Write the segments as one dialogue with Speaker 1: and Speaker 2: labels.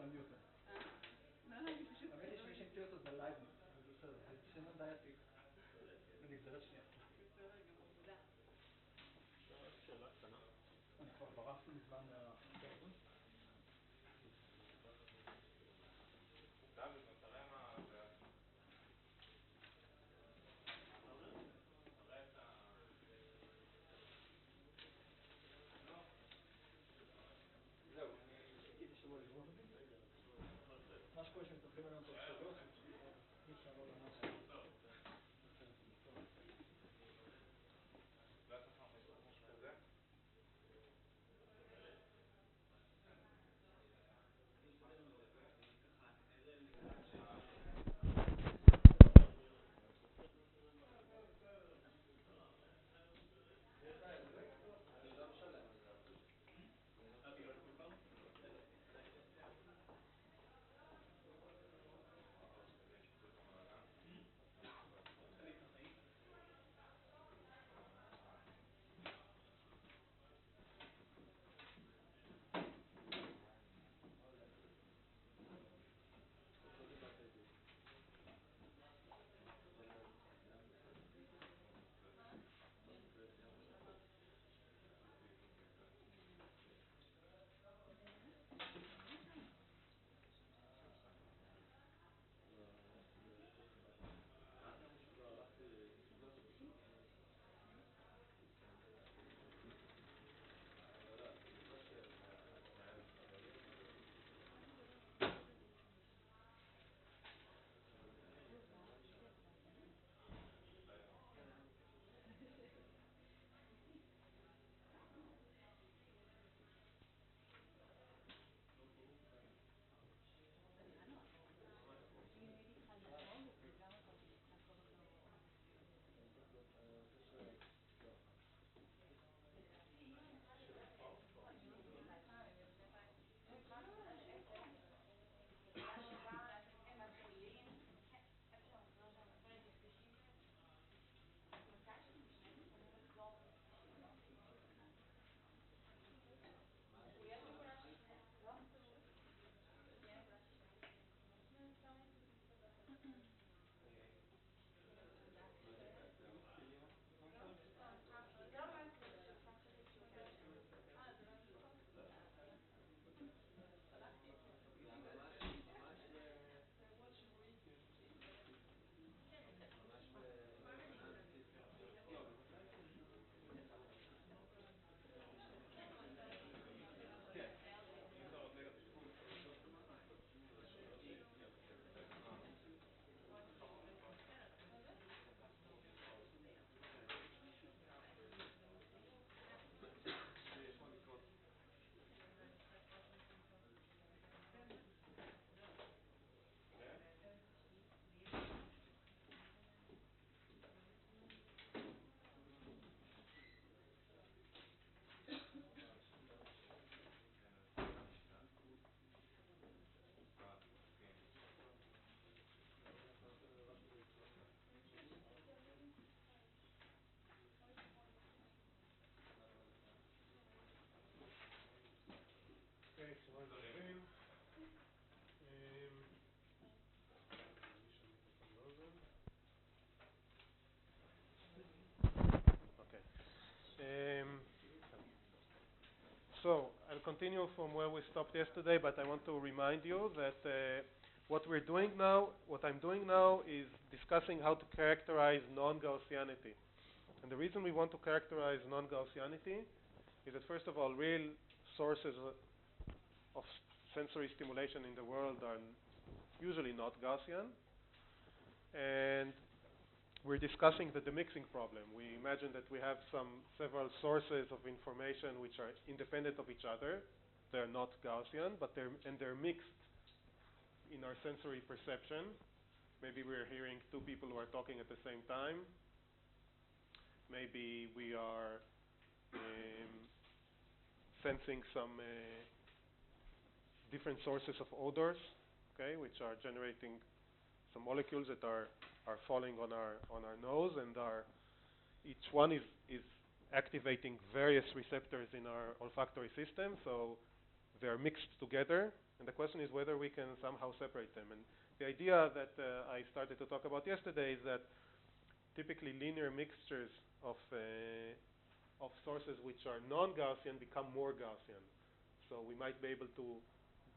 Speaker 1: ניוטון. האמת היא שמי שהמציא אותו זה לייבניץ, זה בסדר, זה שם די עתיק. בנגזרת שנייה. בסדר גמור, תודה. שאלה קטנה. אני כבר ברחתי מזמן מהטלפון. דוד, תראה מה זה... תראה את ה... לא. זהו, אני חיכיתי שלא לגמור את זה. מה שקורה שמטפלים עלינו את ההצגות, אי אפשר לא למש. לא צריך משהו כזה? צהריים טובים. So, I'll continue from where we stopped yesterday, but I want to remind you that what I'm doing now is discussing how to characterize non-Gaussianity. And the reason we want to characterize non-Gaussianity is that, first of all, real sources of sensory stimulation in the world are usually not Gaussian. And we're discussing the demixing problem. We imagine that we have several sources of information which are independent of each other. They're not Gaussian, but they're mixed in our sensory perception. Maybe we're hearing two people who are talking at the same time. Maybe we are sensing some different sources of odors, okay, which are generating some molecules that are falling on our nose, and each one is activating various receptors in our olfactory system. So they're mixed together, and the question is whether we can somehow separate them. And the idea that I started to talk about yesterday is that typically linear mixtures of sources which are non-Gaussian become more Gaussian. So we might be able to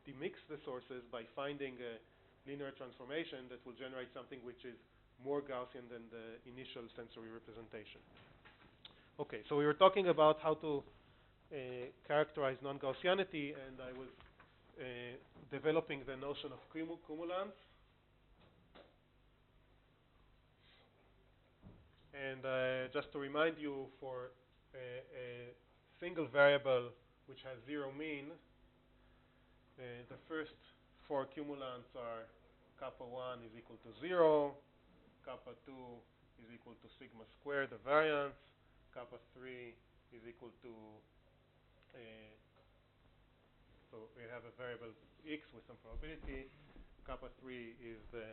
Speaker 1: demix the sources by finding a linear transformation that will generate something which is more Gaussian than the initial sensory representation. Okay, so we were talking about how to characterize non-Gaussianity, and I was developing the notion of cumulants. And just to remind you, for a single variable which has zero mean, the first four cumulants are kappa 1 is equal to 0, kappa 2 is equal to sigma squared, the variance, kappa 3 is equal to, so we have a variable x with some probability. Kappa 3 is the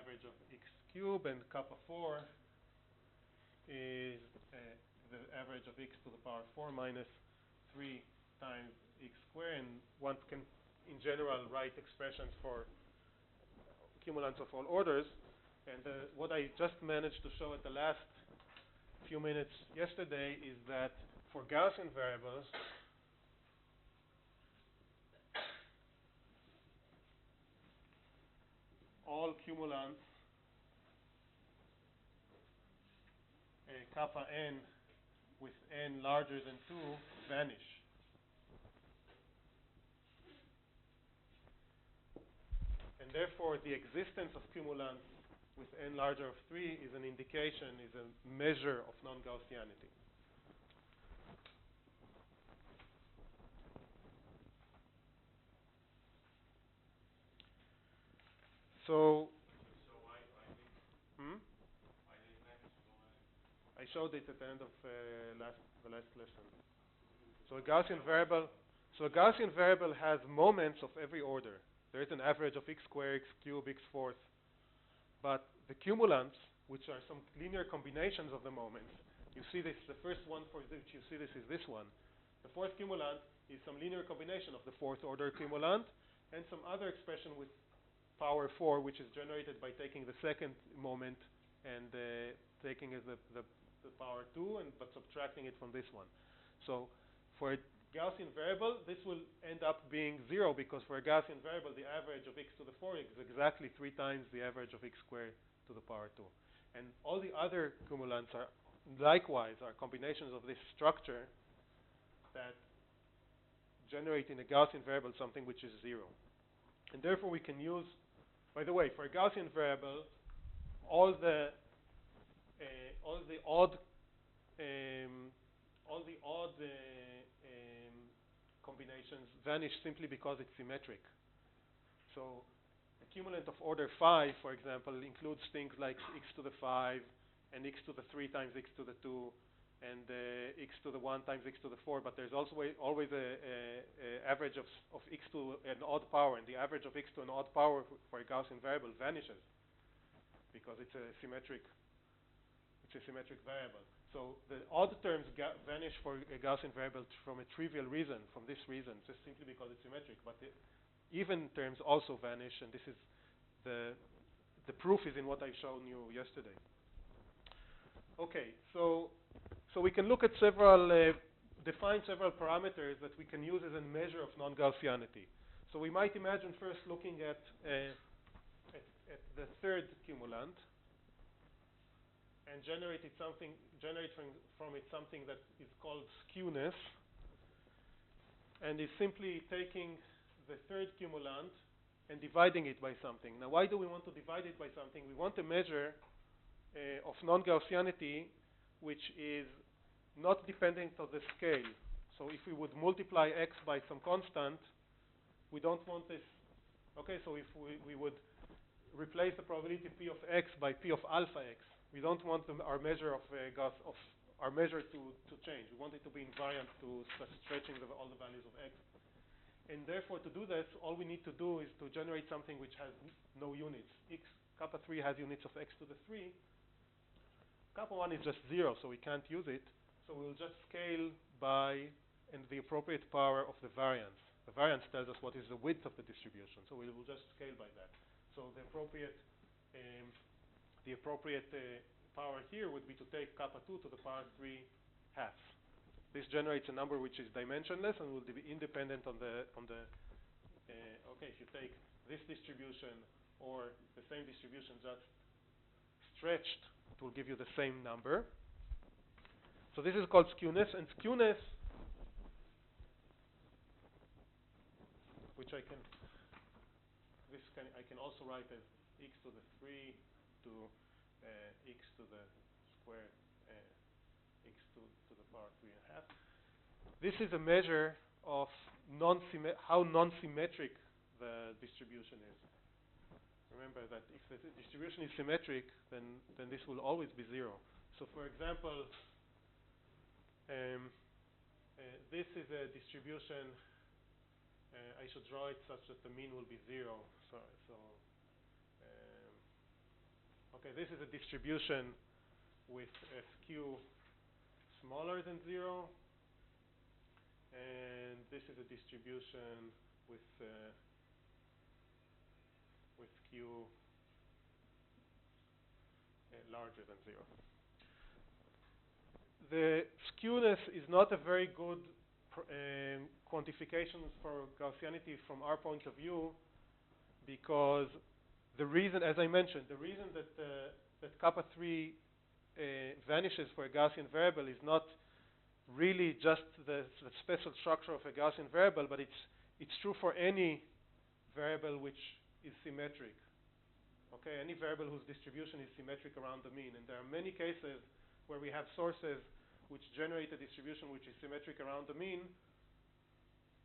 Speaker 1: average of x cubed, and kappa 4 is the average of x to the power 4 minus 3 times x squared. And one can, in general, write expressions for cumulants of all orders. And what I just managed to show at the last few minutes yesterday is that for Gaussian variables, all cumulants kappa n with n larger than 2 vanish. And therefore, the existence of cumulants with n larger of 3 is an indication, is a measure of non-Gaussianity. So why I showed it at the end of the last lesson. So a Gaussian variable has moments of every order. There is an average of x squared, x cubed, x fourth. But the cumulants, which are some linear combinations of the moments, you see this, the first one for which you see this is this one. The fourth cumulant is some linear combination of the fourth order cumulant and some other expression with power 4, which is generated by taking the second moment and taking as the power 2, but subtracting it from this one. So for a Gaussian variable, this will end up being 0, because for a Gaussian variable, the average of x to the 4 is exactly 3 times the average of x squared to the power 2. And all the other cumulants are likewise are combinations of this structure that generate in a Gaussian variable something which is 0. And therefore we can use, by the way, for a Gaussian variable, all the odd combinations vanish simply because it's symmetric. So a cumulant of order 5, for example, includes things like x to the 5 and x to the 3 times x to the 2 and x to the 1 times x to the 4, but there's also always a average of x to an odd power, and the average of x to an odd power for a Gaussian variable vanishes because it's a symmetric variable. So the odd terms vanish for a Gaussian variable from a trivial reason, from this reason, just simply because it's symmetric. But the even terms also vanish, and this is the proof is in what I've shown you yesterday. Okay, so we can look at define several parameters that we can use as a measure of non-Gaussianity. So we might imagine first looking at the third cumulant, and generate from it something that is called skewness, and is simply taking the third cumulant and dividing it by something. Now, why do we want to divide it by something? We want a measure of non-Gaussianity which is not dependent on the scale. So if we would multiply x by some constant, we don't want this. Okay, so if we would replace the probability p of x by p of alpha x, we don't want our measure of our measure to change. We want it to be invariant to stretching all the values of x. And therefore, to do this, all we need to do is to generate something which has no units. Kappa 3 has units of x to the 3. Kappa 1 is just 0, so we can't use it. So we'll just scale by the appropriate power of the variance. the variance tells us what is the width of the distribution. So we will just scale by that. So the appropriate power here would be to take kappa 2 to the power 3 halves. This generates a number which is dimensionless and will be independent on the okay, if you take this distribution or the same distribution just stretched, it will give you the same number. So this is called skewness, and skewness, which I can also write as x to the 3 to x to the square x to the power 3.5. This is a measure of how non-symmetric the distribution is. Remember that if the distribution is symmetric, then this will always be 0. So for example, this is a distribution. I should draw it such that the mean will be 0. Okay, this is a distribution with a skew smaller than 0, and this is a distribution with skew larger than 0. The skewness is not a very good quantification for Gaussianity from our point of view, because the reason, as I mentioned, the reason that kappa 3 vanishes for a Gaussian variable is not really just the special structure of a Gaussian variable, but it's true for any variable which is symmetric. Okay, any variable whose distribution is symmetric around the mean, and there are many cases where we have sources which generate a distribution which is symmetric around the mean.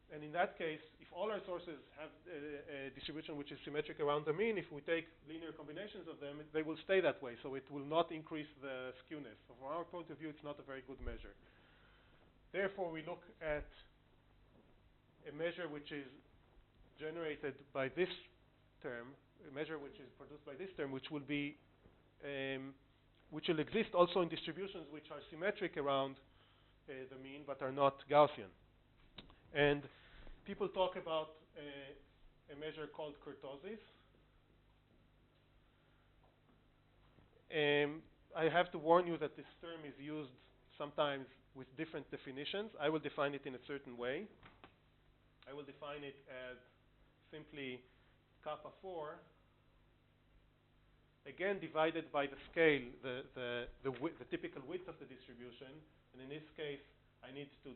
Speaker 1: And in that case, if all our sources have a distribution which is symmetric around the mean, if we take linear combinations of them, they will stay that way. So it will not increase the skewness. So from our point of view, it's not a very good measure. Therefore, we look at a measure which is generated by this term, a measure which is produced by this term, which will be which will exist also in distributions which are symmetric around the mean but are not Gaussian. And people talk about a measure called kurtosis. I have to warn you that this term is used sometimes with different definitions. I will define it in a certain way. I will define it as simply kappa 4, again divided by the scale, the typical width of the distribution. And in this case, I need to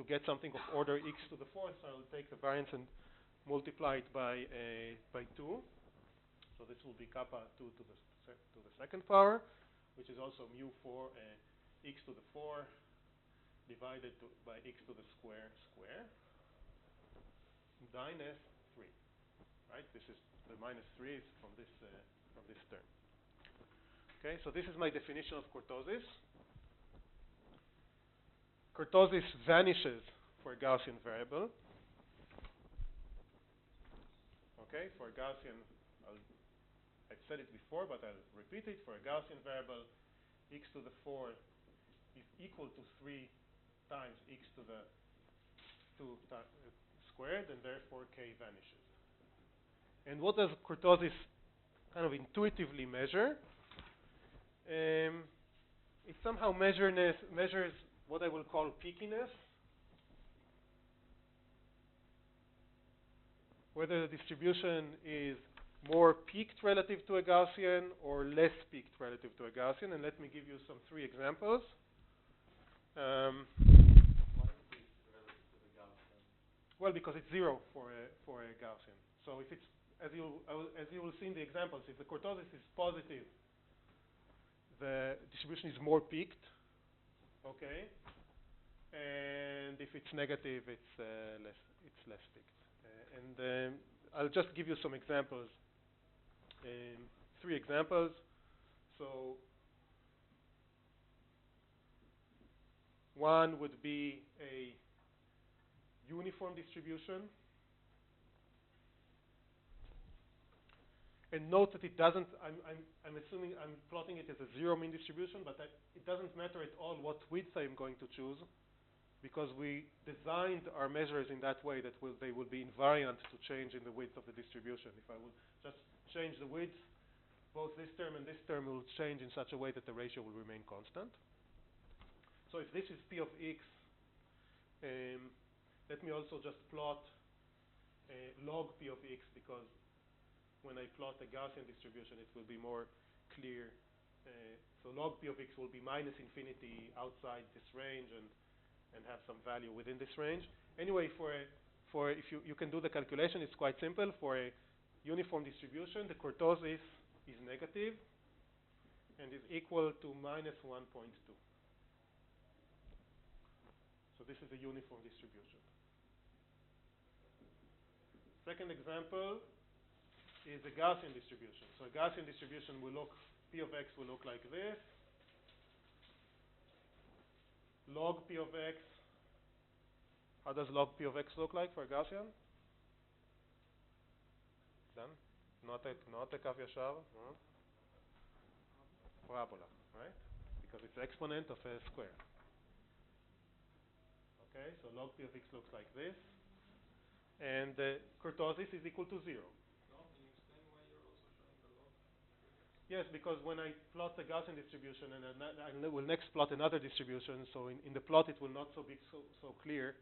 Speaker 1: get something of order x to the 4th, so I'll take the variance and multiply it by 2. So this will be kappa 2 to the second power, which is also mu 4 x to the 4 divided by x to the square minus 3. Right? This is the minus 3 is from this term. Okay, so this is my definition of kurtosis. Kurtosis vanishes for a Gaussian variable. Okay, for a Gaussian, I've said it before, but I'll repeat it. For a Gaussian variable, x to the 4 is equal to 3 times x to the 2 squared, and therefore k vanishes. And what does kurtosis kind of intuitively measure? It somehow measures what I will call peakiness, whether the distribution is more peaked relative to a Gaussian or less peaked relative to a Gaussian. And let me give you some 3 examples.
Speaker 2: Why is it relative to the Gaussian?
Speaker 1: Well, because it's 0 for a Gaussian. So if it's, as you will see in the examples, if the kurtosis is positive, the distribution is more peaked. Okay, and if it's negative, it's less peaked. And I'll just give you some examples. 3 examples. So one would be a uniform distribution. And note that it doesn't, I'm assuming I'm plotting it as a 0 mean distribution, but it doesn't matter at all what width I'm going to choose, because we designed our measures in that way that they will be invariant to change in the width of the distribution. If I would just change the width, both this term and this term will change in such a way that the ratio will remain constant. So if this is P of X, let me also just plot log P of X, because when I plot a Gaussian distribution, it will be more clear. So log P of X will be minus infinity outside this range and have some value within this range. Anyway, if you can do the calculation, it's quite simple. For a uniform distribution, the kurtosis is negative and is equal to minus 1.2. So this is a uniform distribution. Second example is a Gaussian distribution. So a Gaussian distribution will look, P of X will look like this. Log P of X. How does log P of X look like for a Gaussian? Done? Not a קו ישר, parabola, right? Because it's exponent of a square. Okay, so log P of X looks like this. And kurtosis is equal to 0.
Speaker 2: No, can you explain why you're also showing the log?
Speaker 1: Yes, because when I plot the Gaussian distribution and I will next plot another distribution, so in the plot it will not be so clear.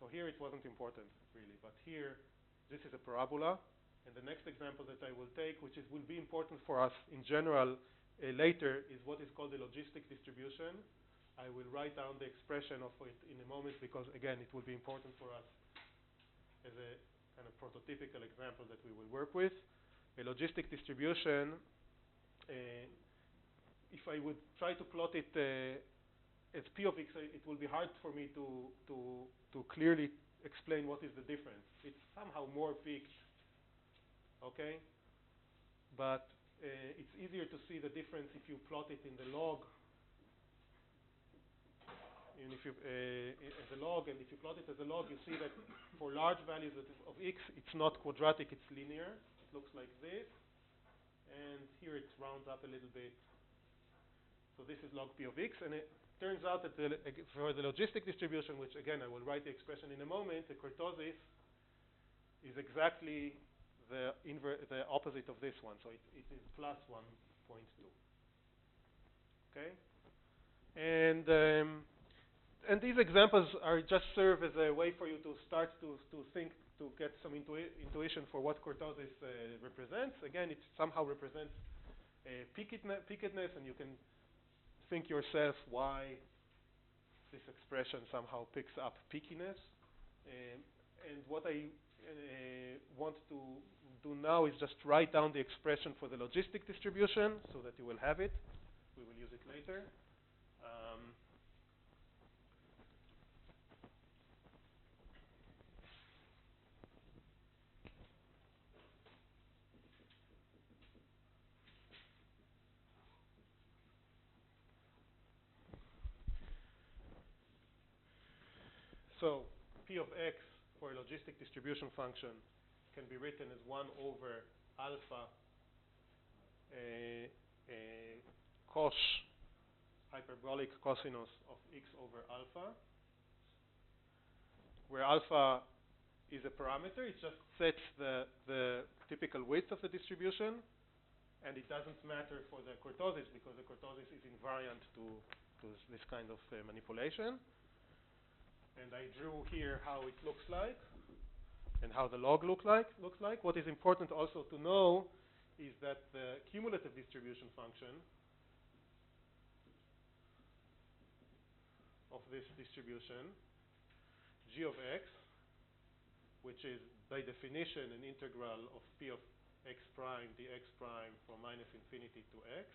Speaker 1: So here it wasn't important really, but here this is a parabola, and the next example that I will take, which will be important for us in general later, is what is called the logistic distribution. I will write down the expression of it in a moment, because again it will be important for us as a kind of prototypical example that we will work with. A logistic distribution, if I would try to plot it as P of X, it will be hard for me to clearly explain what is the difference. It's somehow more fixed, okay? But it's easier to see the difference if you plot it in the log. And if you as a log, and if you plot it as a log, you see that for large values of X, it's not quadratic, it's linear. It looks like this, and here it rounds up a little bit. So this is log P of X, and it turns out that for the logistic distribution, which again I will write the expression in a moment, the kurtosis is exactly the opposite of this one. So it is plus 1.2. Okay, and these examples are just serve as a way for you to start to think, to get some intuition for what kurtosis represents. Again, it somehow represents peakedness, and you can think yourself why this expression somehow picks up peakiness. And what I want to do now is just write down the expression for the logistic distribution so that you will have it. We will use it later. So P of X for a logistic distribution function can be written as 1 over alpha cos hyperbolic cosinus of X over alpha, where alpha is a parameter. It just sets the typical width of the distribution, and it doesn't matter for the kurtosis, because the kurtosis is invariant to this kind of manipulation. And I drew here how it looks like and how the log looks like. What is important also to know is that the cumulative distribution function of this distribution, g of x, which is by definition an integral of P of x prime dx prime from minus infinity to x,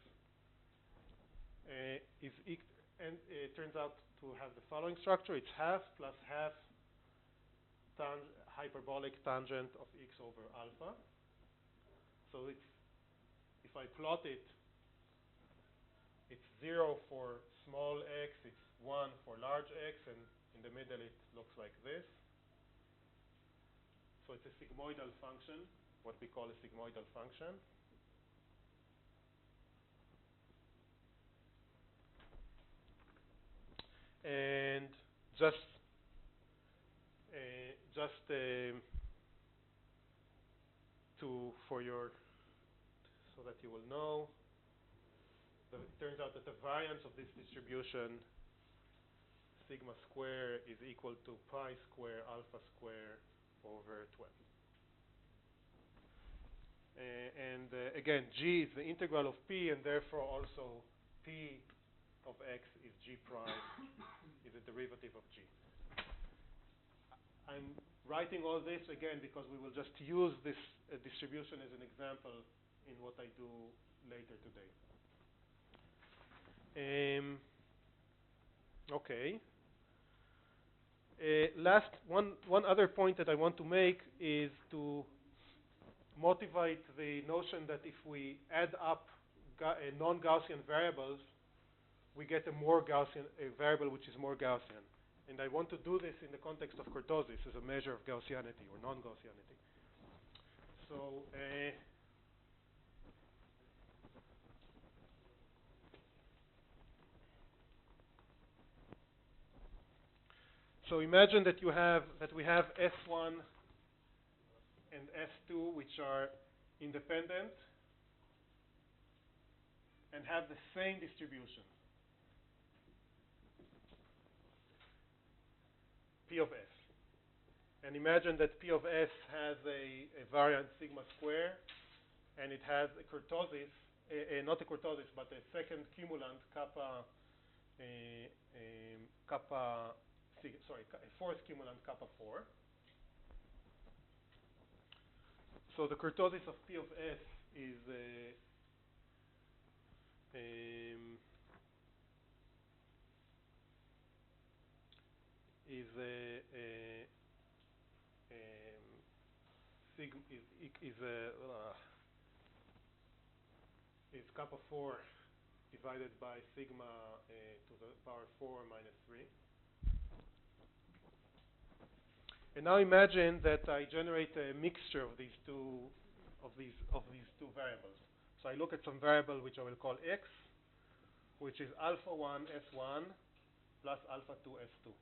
Speaker 1: and it turns out to have the following structure. It's half plus half hyperbolic tangent of x over alpha. So if I plot it, it's 0 for small x, it's 1 for large x, and in the middle it looks like this. So it's a sigmoidal function, what we call a sigmoidal function. And so that you will know, it turns out that the variance of this distribution, sigma square, is equal to pi square alpha square over 12. Again, g is the integral of p, and therefore also p of x is g prime, is a derivative of g. I'm writing all this again because we will just use this distribution as an example in what I do later today. Okay. Last one other point that I want to make is to motivate the notion that if we add up non-Gaussian variables, we get a variable which is more Gaussian. And I want to do this in the context of kurtosis as a measure of Gaussianity or non-Gaussianity. So imagine that we have S1 and S2 which are independent and have the same distribution, P of S. And imagine that P of S has a variance sigma square, and it has a kurtosis, not a kurtosis, but a second cumulant kappa, a fourth cumulant kappa 4. So the kurtosis of P of S is kappa 4 divided by sigma to the power 4 minus 3. And now imagine that I generate a mixture of these two variables. So I look at some variable which I will call x, which is alpha 1 S1 plus alpha 2 S2.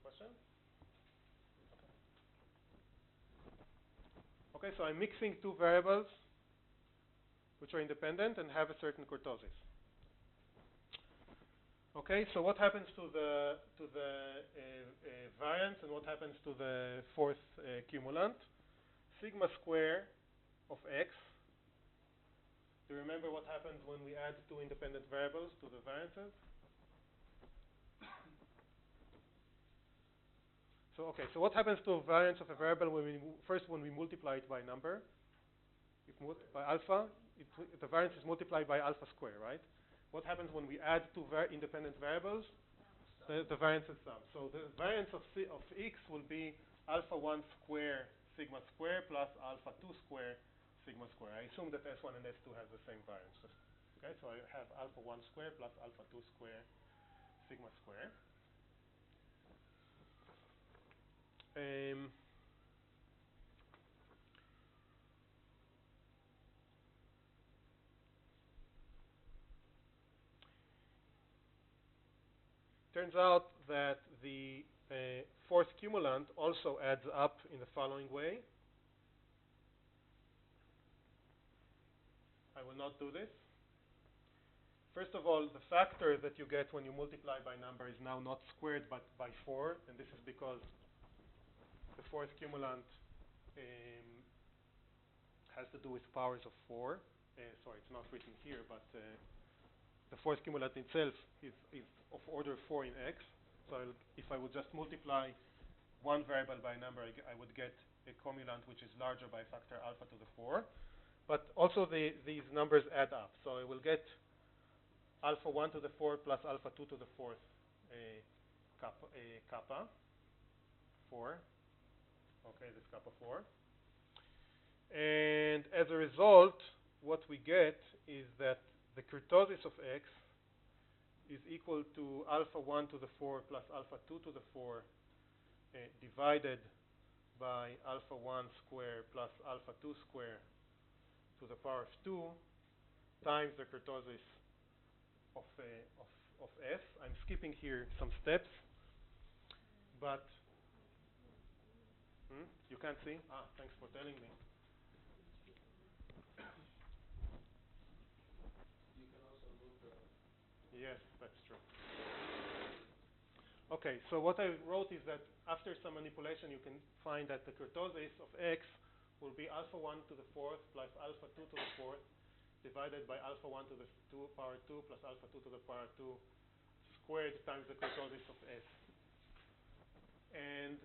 Speaker 1: Question? Okay, so I'm mixing two variables which are independent and have a certain kurtosis. Okay, so what happens to the variance and what happens to the fourth cumulant? Sigma square of x. Do you remember what happens when we add two independent variables to the variances? So what happens to a variance of a variable when we multiply it by a number? By alpha, the variance is multiplied by alpha square, right? What happens when we add two independent variables? The variance is sum. So the variance of x will be alpha 1 square sigma square plus alpha 2 square sigma square. I assume that S1 and S2 have the same variance. Okay, so I have alpha 1 square plus alpha 2 square sigma square. Turns out that the fourth cumulant also adds up in the following way. I will not do this. First of all, the factor that you get when you multiply by number is now not squared but by 4, and this is because the fourth cumulant has to do with powers of 4. Sorry, it's not written here, but the fourth cumulant itself is of order 4 in x. So if I would just multiply one variable by a number, I would get a cumulant which is larger by a factor alpha to the 4. But also these numbers add up. So I will get alpha 1 to the 4 plus alpha 2 to the 4th kappa 4. Okay, this kappa 4. And as a result, what we get is that the kurtosis of x is equal to alpha 1 to the 4 plus alpha 2 to the 4 divided by alpha 1 square plus alpha 2 square to the power of 2 times the kurtosis of of S. I'm skipping here some steps, but you can't see? Thanks for telling me.
Speaker 2: You can also move the...
Speaker 1: Yes, that's true. Okay, so what I wrote is that after some manipulation, you can find that the kurtosis of X will be alpha 1 to the fourth plus alpha 2 to the fourth divided by alpha 1 to the power 2 plus alpha 2 to the power 2 squared times the kurtosis of S. And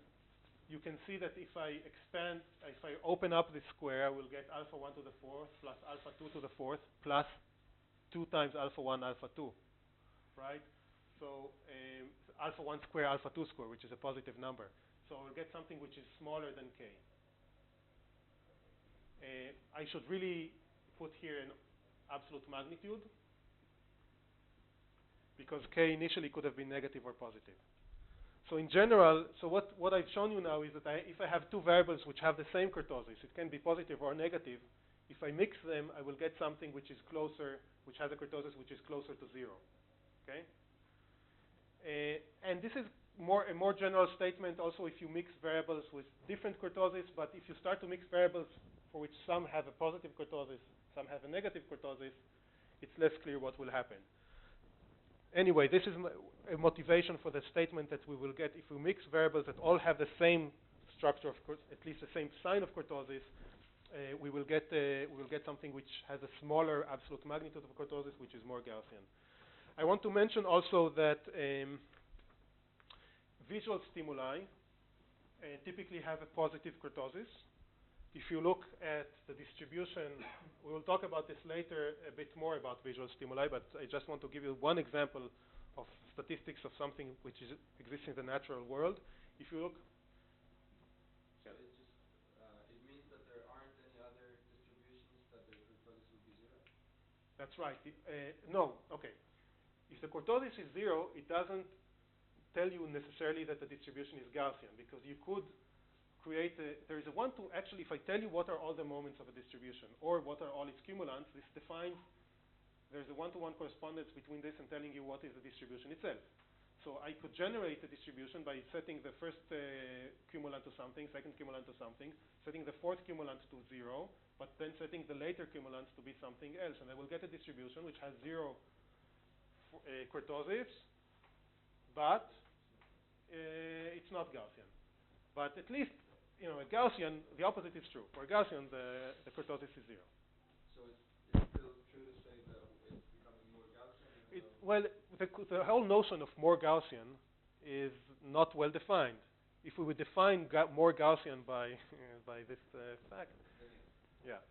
Speaker 1: you can see that if I open up this square, I will get alpha 1 to the fourth plus alpha 2 to the fourth plus 2 times alpha 1 alpha 2, right? So alpha 1 square, alpha 2 square, which is a positive number. So I'll get something which is smaller than K. I should really put here an absolute magnitude, because K initially could have been negative or positive. So in general, so what I've shown you now is that if I have two variables which have the same kurtosis, it can be positive or negative. If I mix them, I will get something which is closer, which has a kurtosis which is closer to 0. Okay? And this is a more general statement also if you mix variables with different kurtosis, but if you start to mix variables for which some have a positive kurtosis, some have a negative kurtosis, it's less clear what will happen. Anyway, this is a motivation for the statement that we will get if we mix variables that all have the same structure of at least the same sign of kurtosis. We will get something which has a smaller absolute magnitude of kurtosis, which is more Gaussian. I want to mention also that visual stimuli typically have a positive kurtosis. If you look at the distribution, we will talk about this later a bit more about visual stimuli, but I just want to give you one example of statistics of something which exists in the natural world. If you look...
Speaker 2: So it's just, it means that there aren't any other distributions that the kurtosis would be 0?
Speaker 1: That's right. No, okay. If the kurtosis is 0, it doesn't tell you necessarily that the distribution is Gaussian, because you could create there is a one-to, actually, if I tell you what are all the moments of a distribution, or what are all its cumulants, this defines, there's a one-to-one correspondence between this and telling you what is the distribution itself. So I could generate a distribution by setting the first cumulant to something, second cumulant to something, setting the fourth cumulant to 0, but then setting the later cumulants to be something else, and I will get a distribution which has 0 kurtosis, but it's not Gaussian. But at least, you know, a Gaussian, the opposite is true. For a Gaussian, the kurtosis is 0.
Speaker 2: So it's still true to say that it's becoming more Gaussian?
Speaker 1: Well, the whole notion of more Gaussian is not well defined. If we would define more Gaussian by this fact, yeah.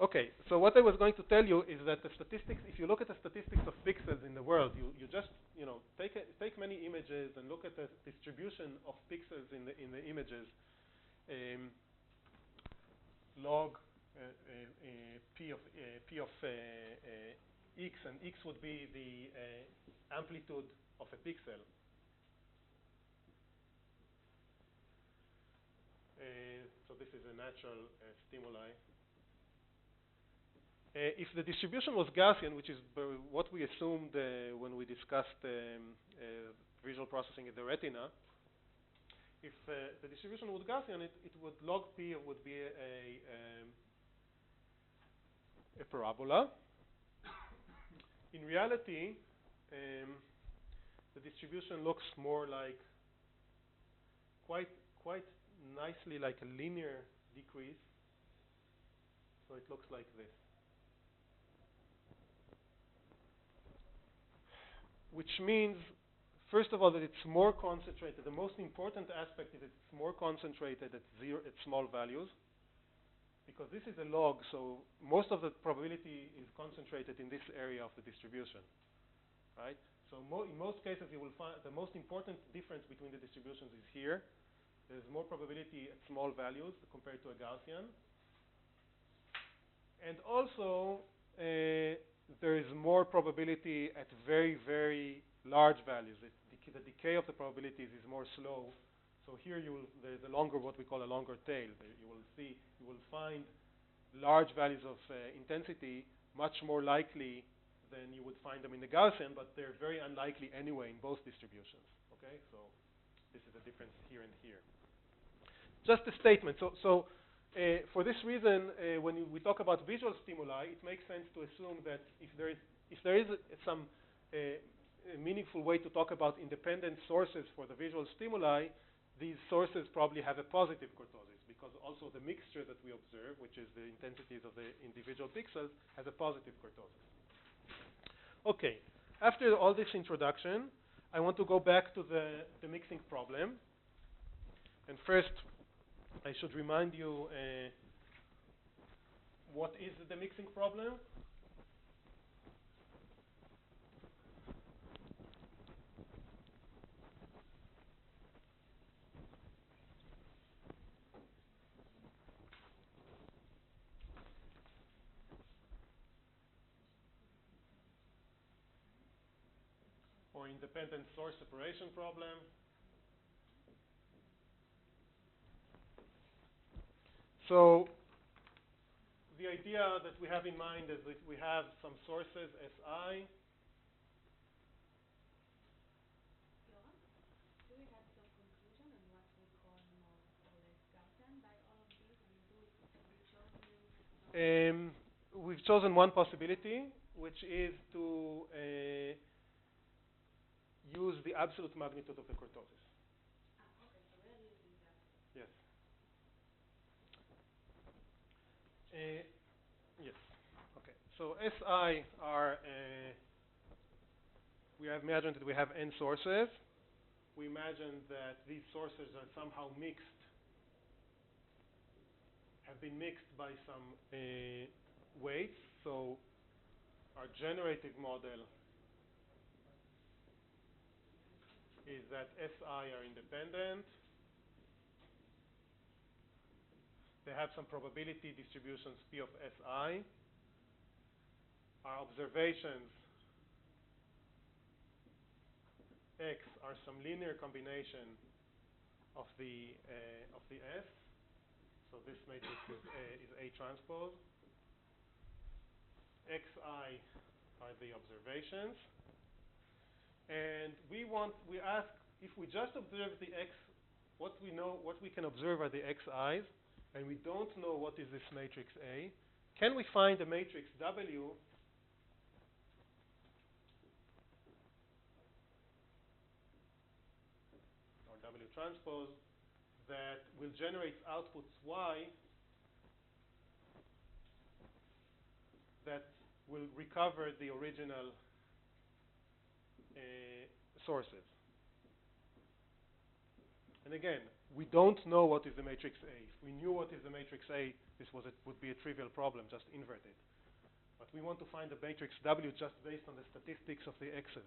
Speaker 1: Okay, so what I was going to tell you is that the statistics, if you look at the statistics of pixels in the world, you just, you know, take many images and look at the distribution of pixels in the images. Log p of x, and x would be the amplitude of a pixel. So this is a natural stimuli. If the distribution was Gaussian, which is what we assumed when we discussed visual processing in the retina, if the distribution was Gaussian, it would log p would be a parabola. In reality, the distribution looks more like quite nicely like a linear decrease. So it looks like this, which means, first of all, that it's more concentrated. The most important aspect is it's more concentrated at small values, because this is a log, so most of the probability is concentrated in this area of the distribution, right? So in most cases, you will find the most important difference between the distributions is here. There's more probability at small values compared to a Gaussian. And also, there is more probability at very, very large values. The decay of the probabilities is more slow. So here there's a longer, what we call a longer tail. You will find large values of intensity much more likely then you would find them in the Gaussian, but they're very unlikely anyway in both distributions. Okay, so this is a difference here and here. Just a statement. So for this reason, when we talk about visual stimuli, it makes sense to assume that if there is some meaningful way to talk about independent sources for the visual stimuli, these sources probably have a positive kurtosis, because also the mixture that we observe, which is the intensities of the individual pixels, has a positive kurtosis. Okay, after all this introduction, I want to go back to the mixing problem. And first, I should remind you what is the mixing problem. Or independent source separation problem. So the idea that we have in mind is that we have some sources Si.
Speaker 3: Yoram, do we have some conclusion on what we call more or less Gaussian by all of these? I mean, have we chosen?
Speaker 1: We've chosen one possibility, which is to use the absolute magnitude of the kurtosis.
Speaker 3: Okay, so we are using that.
Speaker 1: Yes. Yes. Okay. So Si are, we have imagined that we have n sources. We imagine that these sources are somehow mixed, have been mixed by some weights. So our generative model is that Si are independent. They have some probability distributions P of Si. Our observations X are some linear combination of the S. So this matrix is A transpose. Xi are the observations. And we ask, if we just observe the X, what we can observe are the Xi's, and we don't know what is this matrix A, can we find a matrix W or W transpose that will generate outputs Y that will recover the original sources? And again, we don't know what is the matrix A. If we knew what is the matrix A, this would be a trivial problem, just invert it. But we want to find the matrix W just based on the statistics of the X's.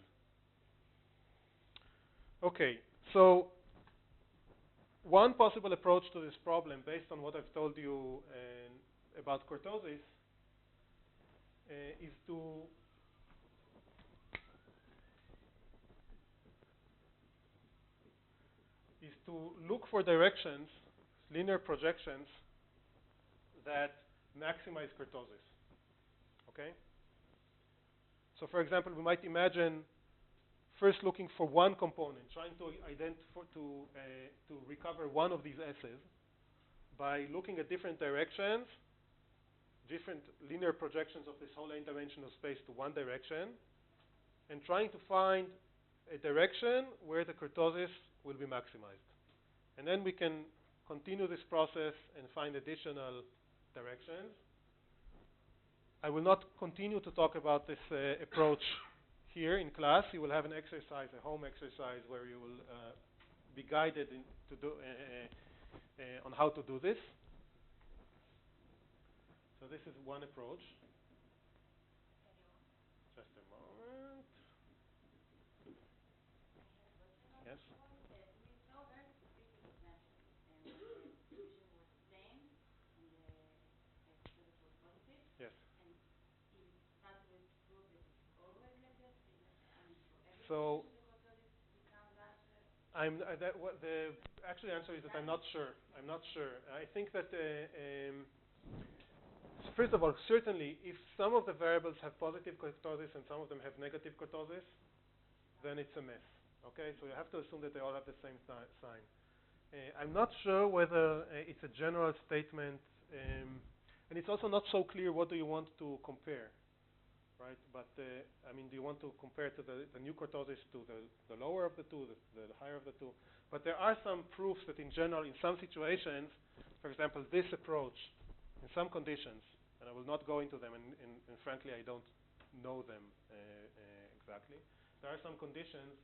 Speaker 1: Okay, so one possible approach to this problem, based on what I've told you about kurtosis, is to look for directions, linear projections, that maximize kurtosis. Okay? So for example, we might imagine first looking for one component, trying to to recover one of these S's by looking at different directions, different linear projections of this whole n-dimensional space to one direction, and trying to find a direction where the kurtosis will be maximized. And then we can continue this process and find additional directions. I will not continue to talk about this approach here in class. You will have an exercise, a home exercise, where you will be guided on how to do this. So this is one approach. Just a moment. Yes?
Speaker 3: We saw very specific examples when the distribution was same and the kurtosis was positive.
Speaker 1: Yes.
Speaker 3: And is it possible to prove that it's always like that? I mean, for every
Speaker 1: So
Speaker 3: distribution, the kurtosis becomes Gaussian?
Speaker 1: the actual answer is that I'm not sure. I think that first of all, certainly, if some of the variables have positive kurtosis and some of them have negative kurtosis, then it's a mess. Okay, so you have to assume that they all have the same sign. I'm not sure whether it's a general statement, and it's also not so clear what do you want to compare, right? But I mean, do you want to compare to the new kurtosis to the lower of the two, the higher of the two? But there are some proofs that in general, in some situations, for example, this approach, in some conditions, and I will not go into them, and frankly, I don't know them exactly. There are some conditions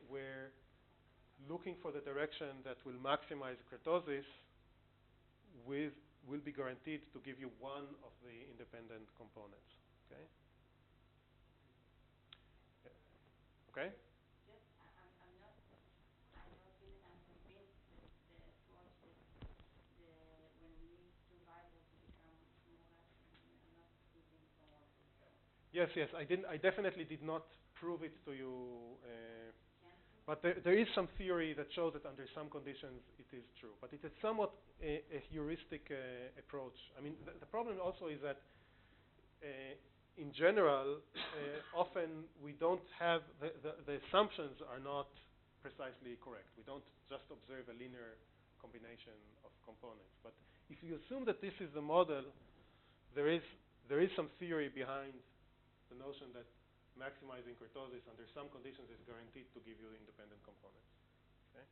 Speaker 1: where looking for the direction that will maximize kurtosis will be guaranteed to give you one of the independent components. Okay? Okay?
Speaker 3: Just, I'm not feeling I'm convinced that the approach that when we use two variables to become more rational, I'm not putting forward this.
Speaker 1: Yes, yes. I definitely did not prove it to you. But
Speaker 3: Can't
Speaker 1: there is some theory that shows that under some conditions it is true. But it's a somewhat a heuristic approach. I mean, the problem also is that in general, often we don't have, the assumptions are not precisely correct. We don't just observe a linear combination of components. But if you assume that this is the model, there is some theory behind the notion that maximizing kurtosis under some conditions is guaranteed to give you independent components. Okay?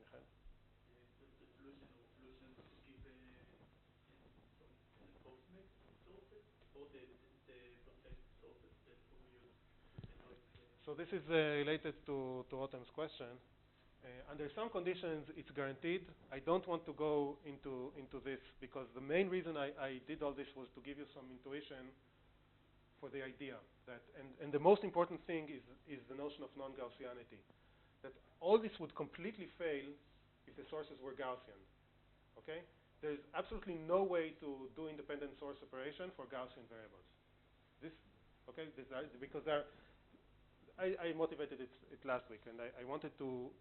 Speaker 1: Michael?
Speaker 4: Does the solution or solutions give some cosmic sources or the perfect sources that we use to denote?
Speaker 1: So this is related to Autumn's question. Under some conditions, it's guaranteed. I don't want to go into this because the main reason I did all this was to give you some intuition for the idea that, and the most important thing is the notion of non-Gaussianity. That all this would completely fail if the sources were Gaussian. Okay? There's absolutely no way to do independent source separation for Gaussian variables. Because I motivated it last week, and I wanted to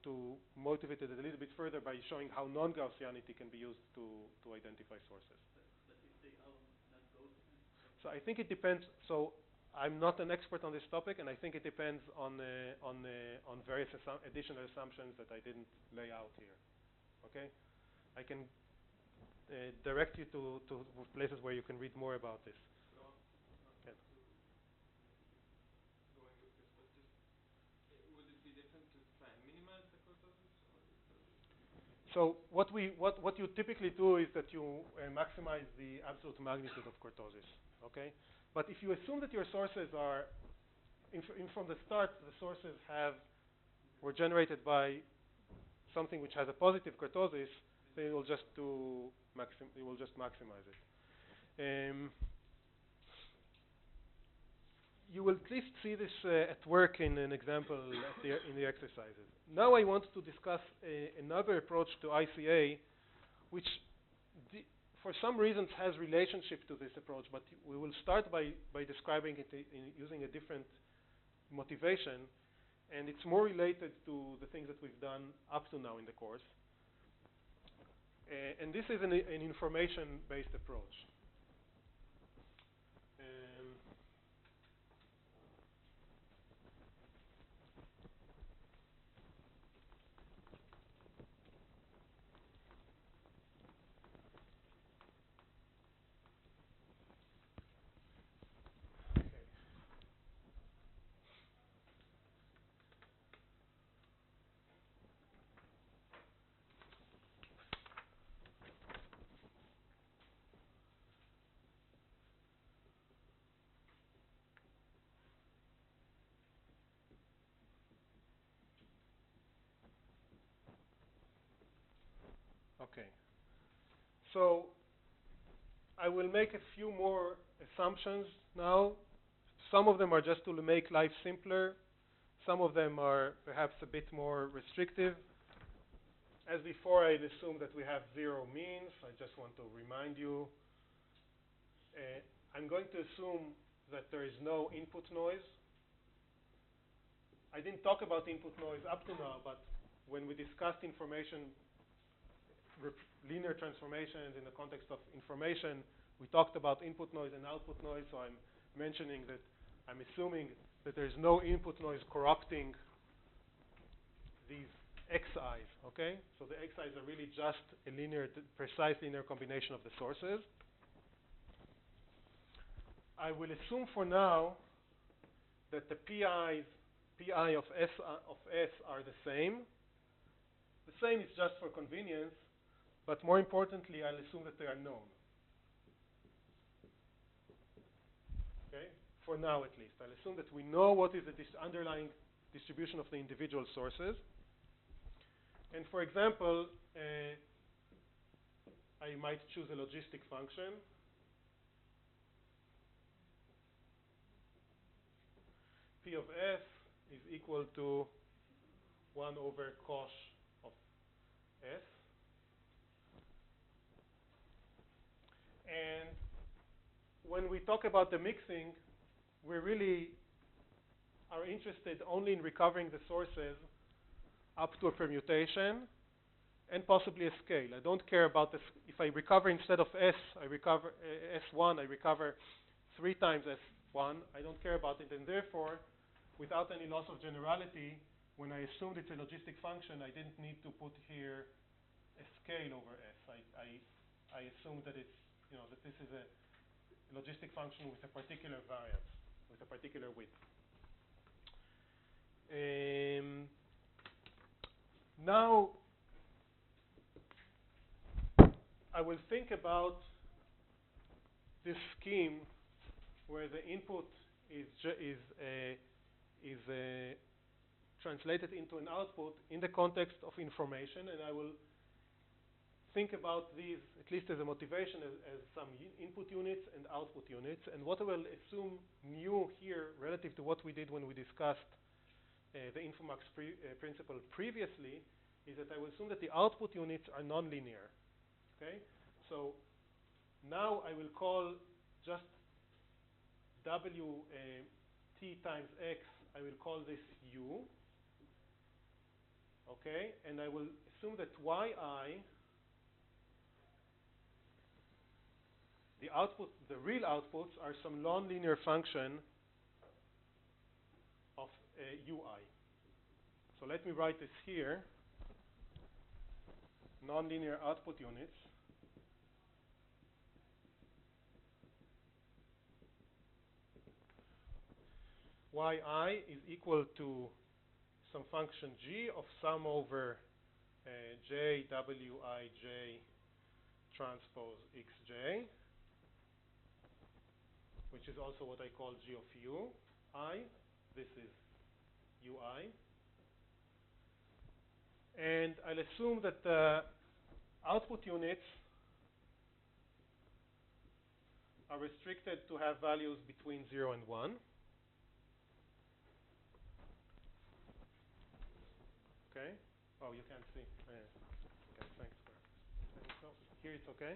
Speaker 1: motivate it a little bit further by showing how non-Gaussianity can be used to identify sources.
Speaker 4: But if they are not Gaussian?
Speaker 1: So I think it depends. So I'm not an expert on this topic, and I think it depends on various additional assumptions that I didn't lay out here. Okay, I can direct you to places where you can read more about this.
Speaker 2: So,
Speaker 1: Yeah.
Speaker 2: going with this, but just would it be different to try and minimize the kurtosis, or
Speaker 1: So what you typically do is that you maximize the absolute magnitude of kurtosis. Okay, but if you assume that your sources are, from the start, the sources were generated by something which has a positive kurtosis, then it will just maximize it. You will at least see this at work in an example in the exercises. Now I want to discuss another approach to ICA, which for some reasons has relationship to this approach, but we will start by describing it using a different motivation, and it's more related to the things that we've done up to now in the course. And this is an information-based approach. Okay. So I will make a few more assumptions now. Some of them are just to make life simpler. Some of them are perhaps a bit more restrictive. As before, I'd assume that we have zero means. I just want to remind you. I'm going to assume that there is no input noise. I didn't talk about input noise up to now, but when we discussed information linear transformations in the context of information. We talked about input noise and output noise, so I'm mentioning that I'm assuming that there's no input noise corrupting these xi's, okay? So the xi's are really just a precise linear combination of the sources. I will assume for now that the pi of S are the same. The same is just for convenience, but more importantly, I'll assume that they are known. Okay? For now, at least. I'll assume that we know what is the underlying distribution of the individual sources. And for example, I might choose a logistic function. P of S is equal to 1 over cosh of S. And when we talk about the mixing, we really are interested only in recovering the sources up to a permutation and possibly a scale. I don't care about this. If I recover instead of S, I recover S1, I recover 3 times S1. I don't care about it, and therefore, without any loss of generality, when I assumed it's a logistic function, I didn't need to put here a scale over S. I assumed that it's, that this is a logistic function with a particular variance, with a particular width. Now, I will think about this scheme where the input is translated into an output in the context of information, and I will think about these, at least as a motivation, as some input units and output units. And what I will assume new here relative to what we did when we discussed the Infomax principle previously is that I will assume that the output units are nonlinear. Okay? So now I will call just W t times x, I will call this u. Okay? And I will assume that yi, the real outputs are some nonlinear function of ui. So let me write this here. Nonlinear output units yi is equal to some function g of sum over j wi j transpose xj, which is also what I call g of u I. This is ui. And I'll assume that the output units are restricted to have values between 0 and 1. Okay? Oh, you can't see. Okay, thanks for saying so. Here it's okay?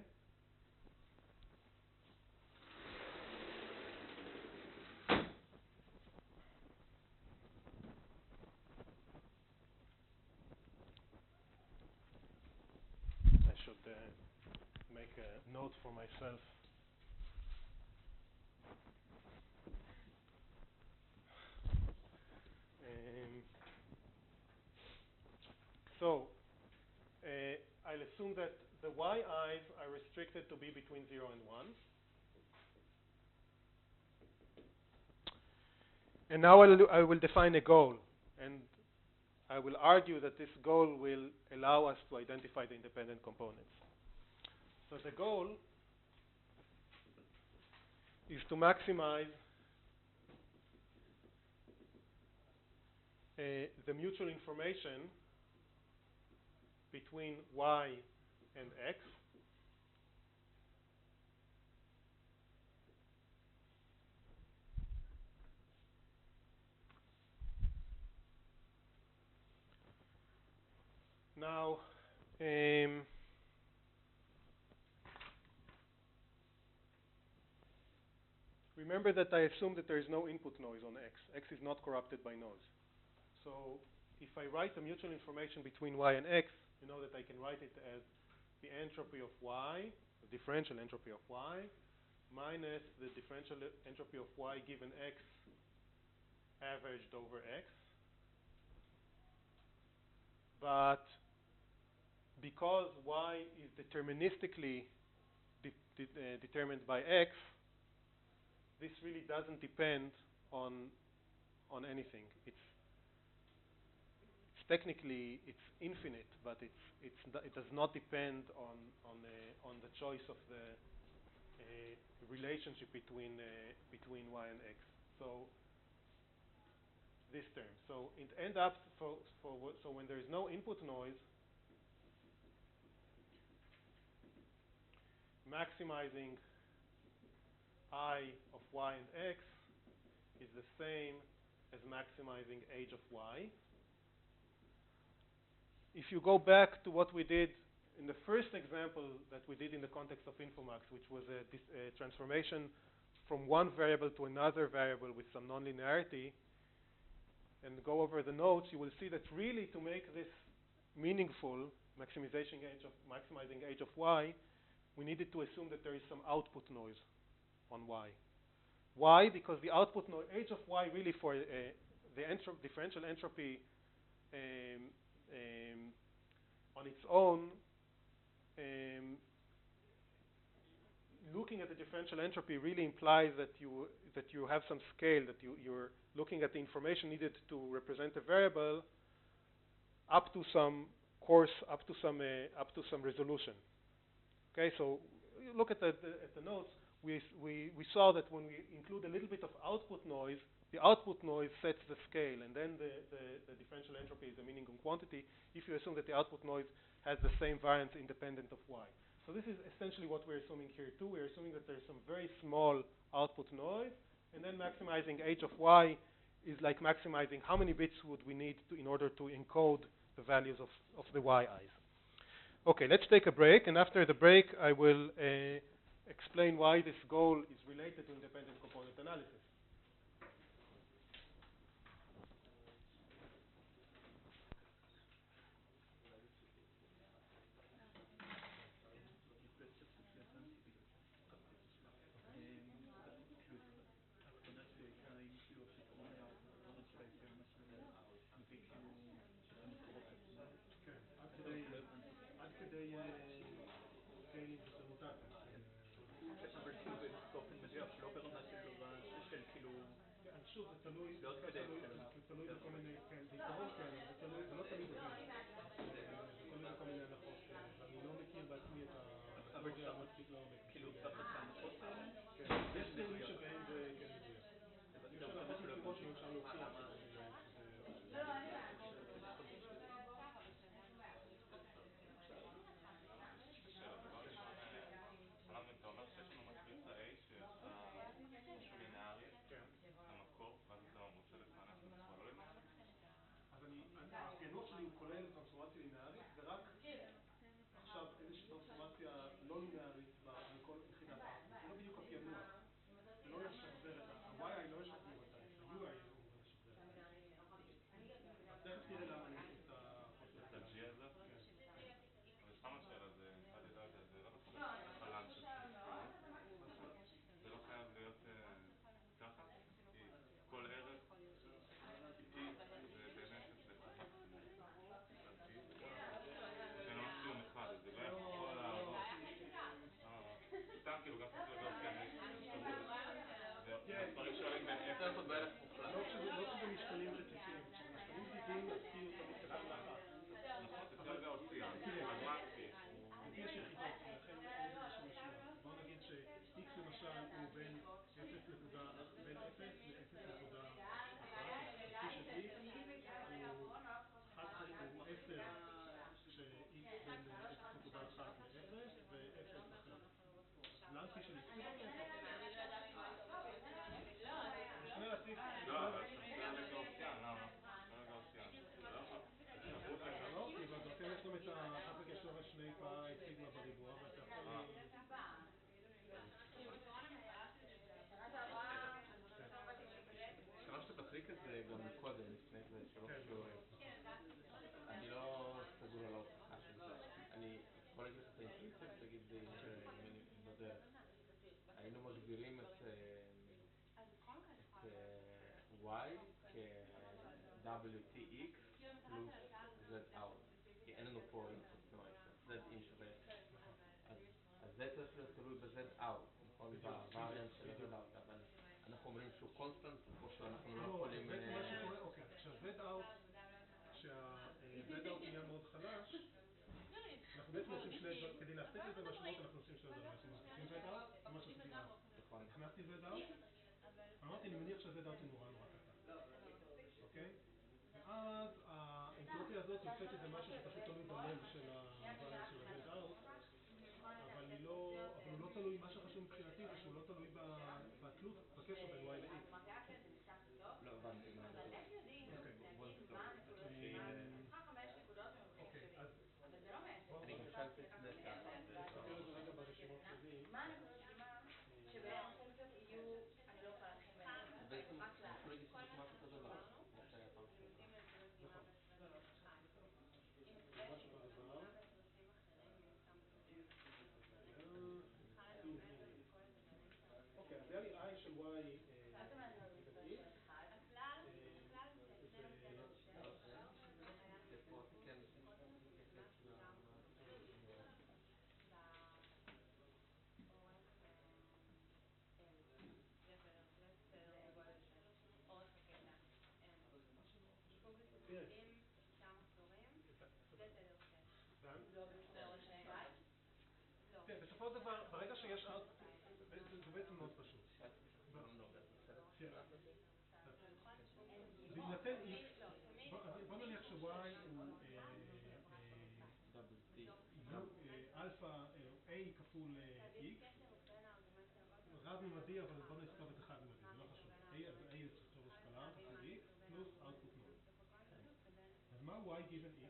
Speaker 1: I should make a note for myself. So I'll assume that the yi's are restricted to be between 0 and 1. And now I will define a goal. And I will argue that this goal will allow us to identify the independent components. So the goal is to maximize the mutual information between y and x now. Remember that I assume that there is no input noise on x. X is not corrupted by noise. So if I write the mutual information between y and x, you know that I can write it as the entropy of y, the differential entropy of y, minus the differential entropy of y given x averaged over x. But because y is deterministically determined by x, this really doesn't depend on anything. It's technically infinite, but it does not depend on the choice of the relationship between y and x. So this term. So it ends up so when there is no input noise, maximizing I of y and x is the same as maximizing h of y. If you go back to what we did in the first example that we did in the context of Infomax, which was a transformation from one variable to another variable with some nonlinearity, and go over the notes, you will see that really to make this meaningful, maximizing h of y, we needed to assume that there is some output noise on y. Why? Because the output noise, h of y really for the differential entropy on its own, looking at the differential entropy really implies that you have some scale, that you're looking at the information needed to represent a variable up to some course, up to some resolution. Okay, so you look at the notes. We saw that when we include a little bit of output noise, the output noise sets the scale, and then the differential entropy is a minimum quantity if you assume that the output noise has the same variance independent of y. So this is essentially what we're assuming here too. We're assuming that there's some very small output noise, and then maximizing h of y is like maximizing how many bits would we need in order to encode the values of the yi's. Okay, let's take a break, and after the break I will explain why this goal is related to independent component analysis. עד כדי סקיילים ופרמוטציות.
Speaker 4: אבל כאילו באופן מדויק, שלא ברמה של כאילו...
Speaker 1: שוב, זה תלוי בכל מיני, כן, בעיקרון כן, זה לא תמיד עובד. זה תלוי בכל מיני הנחות, ואני לא מכיר בעצמי את התיאוריה המספיק לעומק.
Speaker 4: כאילו תחת ההנחות האלה?
Speaker 1: יש תיאורים שבהם זה כן מדויק. אפשר להנחות מסיבות שאפשר להוכיח. האפיינוח שלי הוא כולל טרנספורמציה לינארית ורק עכשיו איזושהי טרנספורמציה לא לינארית מכל יחידת output. זה לא בדיוק הפענוח. זה לא לשחזר את ה-y לא לשחזר את ה-ui הוא אמור לשחזר את ה-x. אז תכף תראה למה אני עושה את החוסר.
Speaker 5: את ה-g הזה? כן. אבל יש כמה שאלה, זה לא נכון חלן של סמכות. זה לא חייב להיות ככה, כי כל ערך איטי זה באמת אצלך מקסימום. זה לא מקסימום אחד, זה לא יכול לעבור. סתם כאילו גם צריך לדעת והדברים שואלים בין אפס לעשות בערך מוחלט.
Speaker 1: לא שזה משתנים רציפים, כשמשתנים בדידים אז כאילו תמיד קטן לאחת.
Speaker 5: נכון, זה כרגע עוד ציינת, אבל מה עשית?
Speaker 1: יש יחידות, ולכן אין איזשהו משמעות. בואו נגיד ש-x למשל הוא בין 0 ל-0.1, כפי של x הוא 10 כש-x בין 0.1 ל-0 ו-0 אחר. לאנטי של x משנה להציף.
Speaker 5: לא, אבל זה לגאוסיאן, למה?
Speaker 1: לא, כי בגאוסיאן יש גם את החזק יש לו שני פאי סיגמה בריבוע, ואתה יכול...
Speaker 2: השתמשת בטריק הזה גם מקודם, לפני זה שלוש שיעורים. אני לא סגור על ההוכחה של זה. אני יכול להגיד לך את
Speaker 6: כדי בדרך. היינו מגדירים את y כ-WTX פלוס Z out, כי אין לנו פה input noise, Z in שווה. אז זה צריך להיות תלוי ב-Z out, נכון? בווריאנט של Z out, אבל אנחנו אומרים שהוא קונסטנט, או שאנחנו לא יכולים...
Speaker 1: בעצם מה שקורה, אוקיי, כשה-Z out נהיה מאוד חלש, אנחנו בעצם עושים שני דברים, כדי להפסיק את זה מהשורות אנחנו עושים שני דברים, אנחנו עושים Z out, ומה שעשיתי אז. הכנסתי Z out, אמרתי, אני מניח שה-Z out הוא נורא קטן. אוקיי? ואז האנטרופיה הזאת יוצאת איזה משהו שפשוט תלוי בלב של הווריאנט של ה-Z out, אבל הוא לא תלוי, מה שחשוב מבחינתי זה שהוא לא תלוי בתלות, בקשר בין y ל-x.
Speaker 6: לא הבנתי מה זה. בוא נזכור. אני גם שאלתי את זה ככה.
Speaker 1: רגע ברשימות שלי.
Speaker 3: מה הנקודות דגימה שבהם הפונקציות יהיו, אני לא יכולה להתחיל בהן,
Speaker 6: בעצם
Speaker 3: רק לה.
Speaker 6: אפילו להגיד משהו כזה דבר.
Speaker 1: נכון. משהו בעבר. אוקיי, אז היה לי I של Y כן, בסופו של דבר, ברגע שיש זה בעצם מאוד פשוט. בהינתן X, בוא נניח ש-Y הוא אלפא, A כפול X, רב-ממדי, אבל בוא נכתוב את אחד-ממדי, זה לא חשוב. A זה תחשוב סקלר, כפול X, פלוס output node. אז מה Y given X?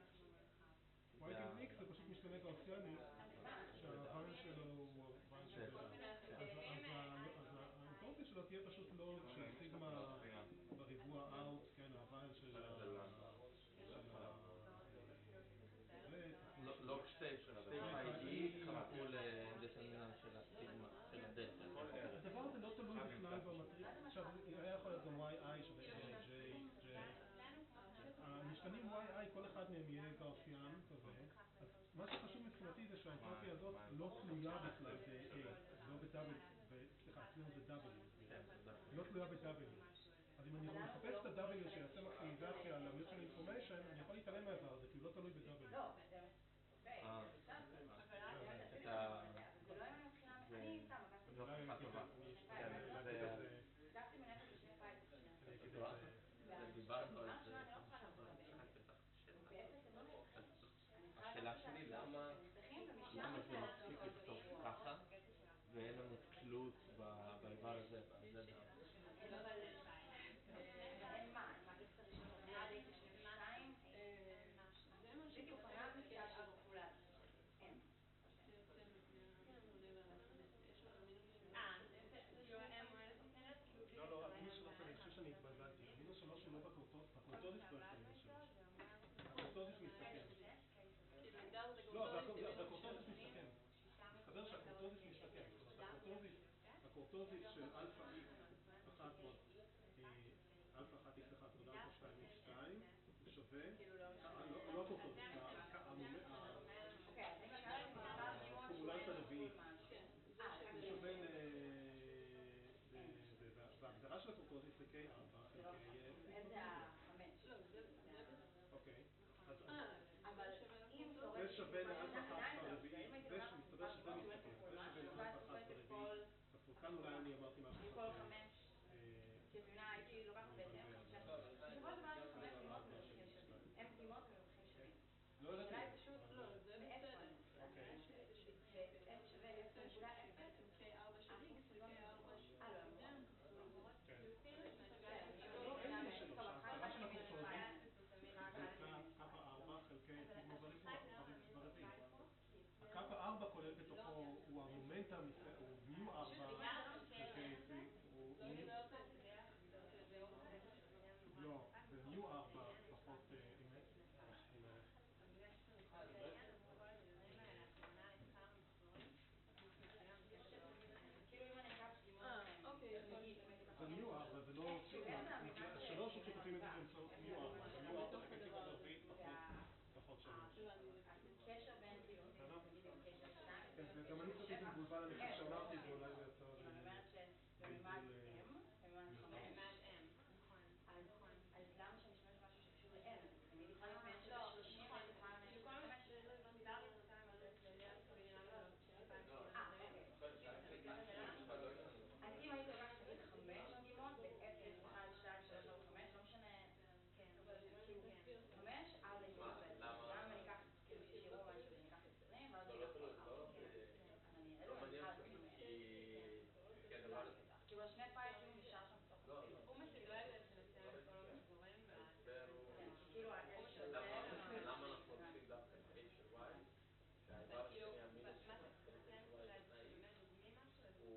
Speaker 1: y given x זה פשוט משתנה גאוסיאני שהווריאנט שלו הוא הווריאנט שלו. אז האנטרופיה שלו תהיה פשוט לא של סיגמה בריבוע out, כן, הווריאנט של
Speaker 6: לוג 2 חי כפול דטרמיננט של הסיגמה, של הדלטה.
Speaker 1: הדבר הזה לא תלוי בכלל במטריצה. עכשיו, היה יכול להיות גם yi שווה j, j. המשתנים yi, כל אחד מהם יהיה גאוסיאן כזה, אז מה שחשוב מבחינתי זה שהאנטרופיה הזאת לא תלויה בכלל ב-A, לא ב-W, סליחה, אצלנו זה W, היא לא תלויה ב-W. אז אם אני מחפש את ה-W שיעשה מקסימיזציה על ה-mutual information, אני יכול להתעלם מהדבר הזה, כי הוא לא תלוי ב-W.
Speaker 3: לא, זה לא אם אני מתחילה, אני סתם,
Speaker 6: זו הוכחה טובה.
Speaker 3: דפתי מנהלת בשני פיילים.
Speaker 6: דיברנו על זה. השאלה שלי, למה זה מספיק לכתוב ככה ואין לנו תלות באיבר הזה, בזה גם?
Speaker 3: אין מה, מה איקס הראשון, עד איקס 2, זה כאילו חייב נקודה של כפולת. אין.
Speaker 1: לא, המינוס 3 אני חושב שאני התבלבלתי. המינוס 3 הוא לא בקורטוזיס לא יש המינוס 3. הקורטוזיס מסתכם. לא, זה הקורטוזיס מסתכם. מסתבר שהקורטוזיס מסתכם. זאת אומרת, הקורטוזיס של אלפא x 1 עוד אלפא 1 x 1 עוד אלפא 2 x 2 הוא שווה, לא הקורטוזיס, הקומולנט הרביעי. הוא שווה וההגדרה של הקורטוזיס זה K4 חלקי
Speaker 3: איזה ה-5? לא, זה
Speaker 1: אוקיי.
Speaker 3: אבל אם
Speaker 1: זה שווה לאלפא 1 ברביעי, מסתבר שזה מסתכל, זה שווה לאלפא 1 ברביעי. כאן אולי אני אמרתי משהו
Speaker 3: כל 5 כביונה הייתי לוקחת בעצם 5 בסופו של דבר 5 פגימות ומרווחים שווים. הם פגימות ומרווחים שווים.
Speaker 1: לא יודעת.
Speaker 3: אולי פשוט לא, זה בסדר. F שווה ל0.0 K4 של X ו-K4 של... לא,
Speaker 1: כן.
Speaker 3: לא,
Speaker 1: אין לי שלוש. ההגדרה של הקורטוזיס זה קאפה 4 חלקי סיגמה ברביעי. הקאפה 4 כולל בתוכו הוא המומנטום, הוא מיו 4 חלקי הוא מיו. גם אני קצת הייתי מבולבל, אני חושב שאמרתי את זה, אולי זה יצא
Speaker 3: אם אני אומרת שבמימד M, במימד 5, אז למה שאני אשתמש במשהו שקשור ל-N? אני תמיד יכולה להשתמש ב-30 וזה פעם אז אם הייתי לוקחת נגיד 5 דגימות ב-0, 1, 2, 3, 4, 5, לא משנה, כאילו 5 עד ל-20, למה אני אקח, כאילו שיראו משהו, אני אקח 20 ואז אני אקח אז אני אראה לו, אני אקח 5 כאילו השני פיילים נשאר שם בתוך הפייל.
Speaker 7: הוא מתגלל לנסה את כל המחזורים
Speaker 3: כאילו האל של זה
Speaker 6: למה אנחנו עושים דווקא את A של Y? שהאיבר השני המינוס של החלק של Y בתנאים הוא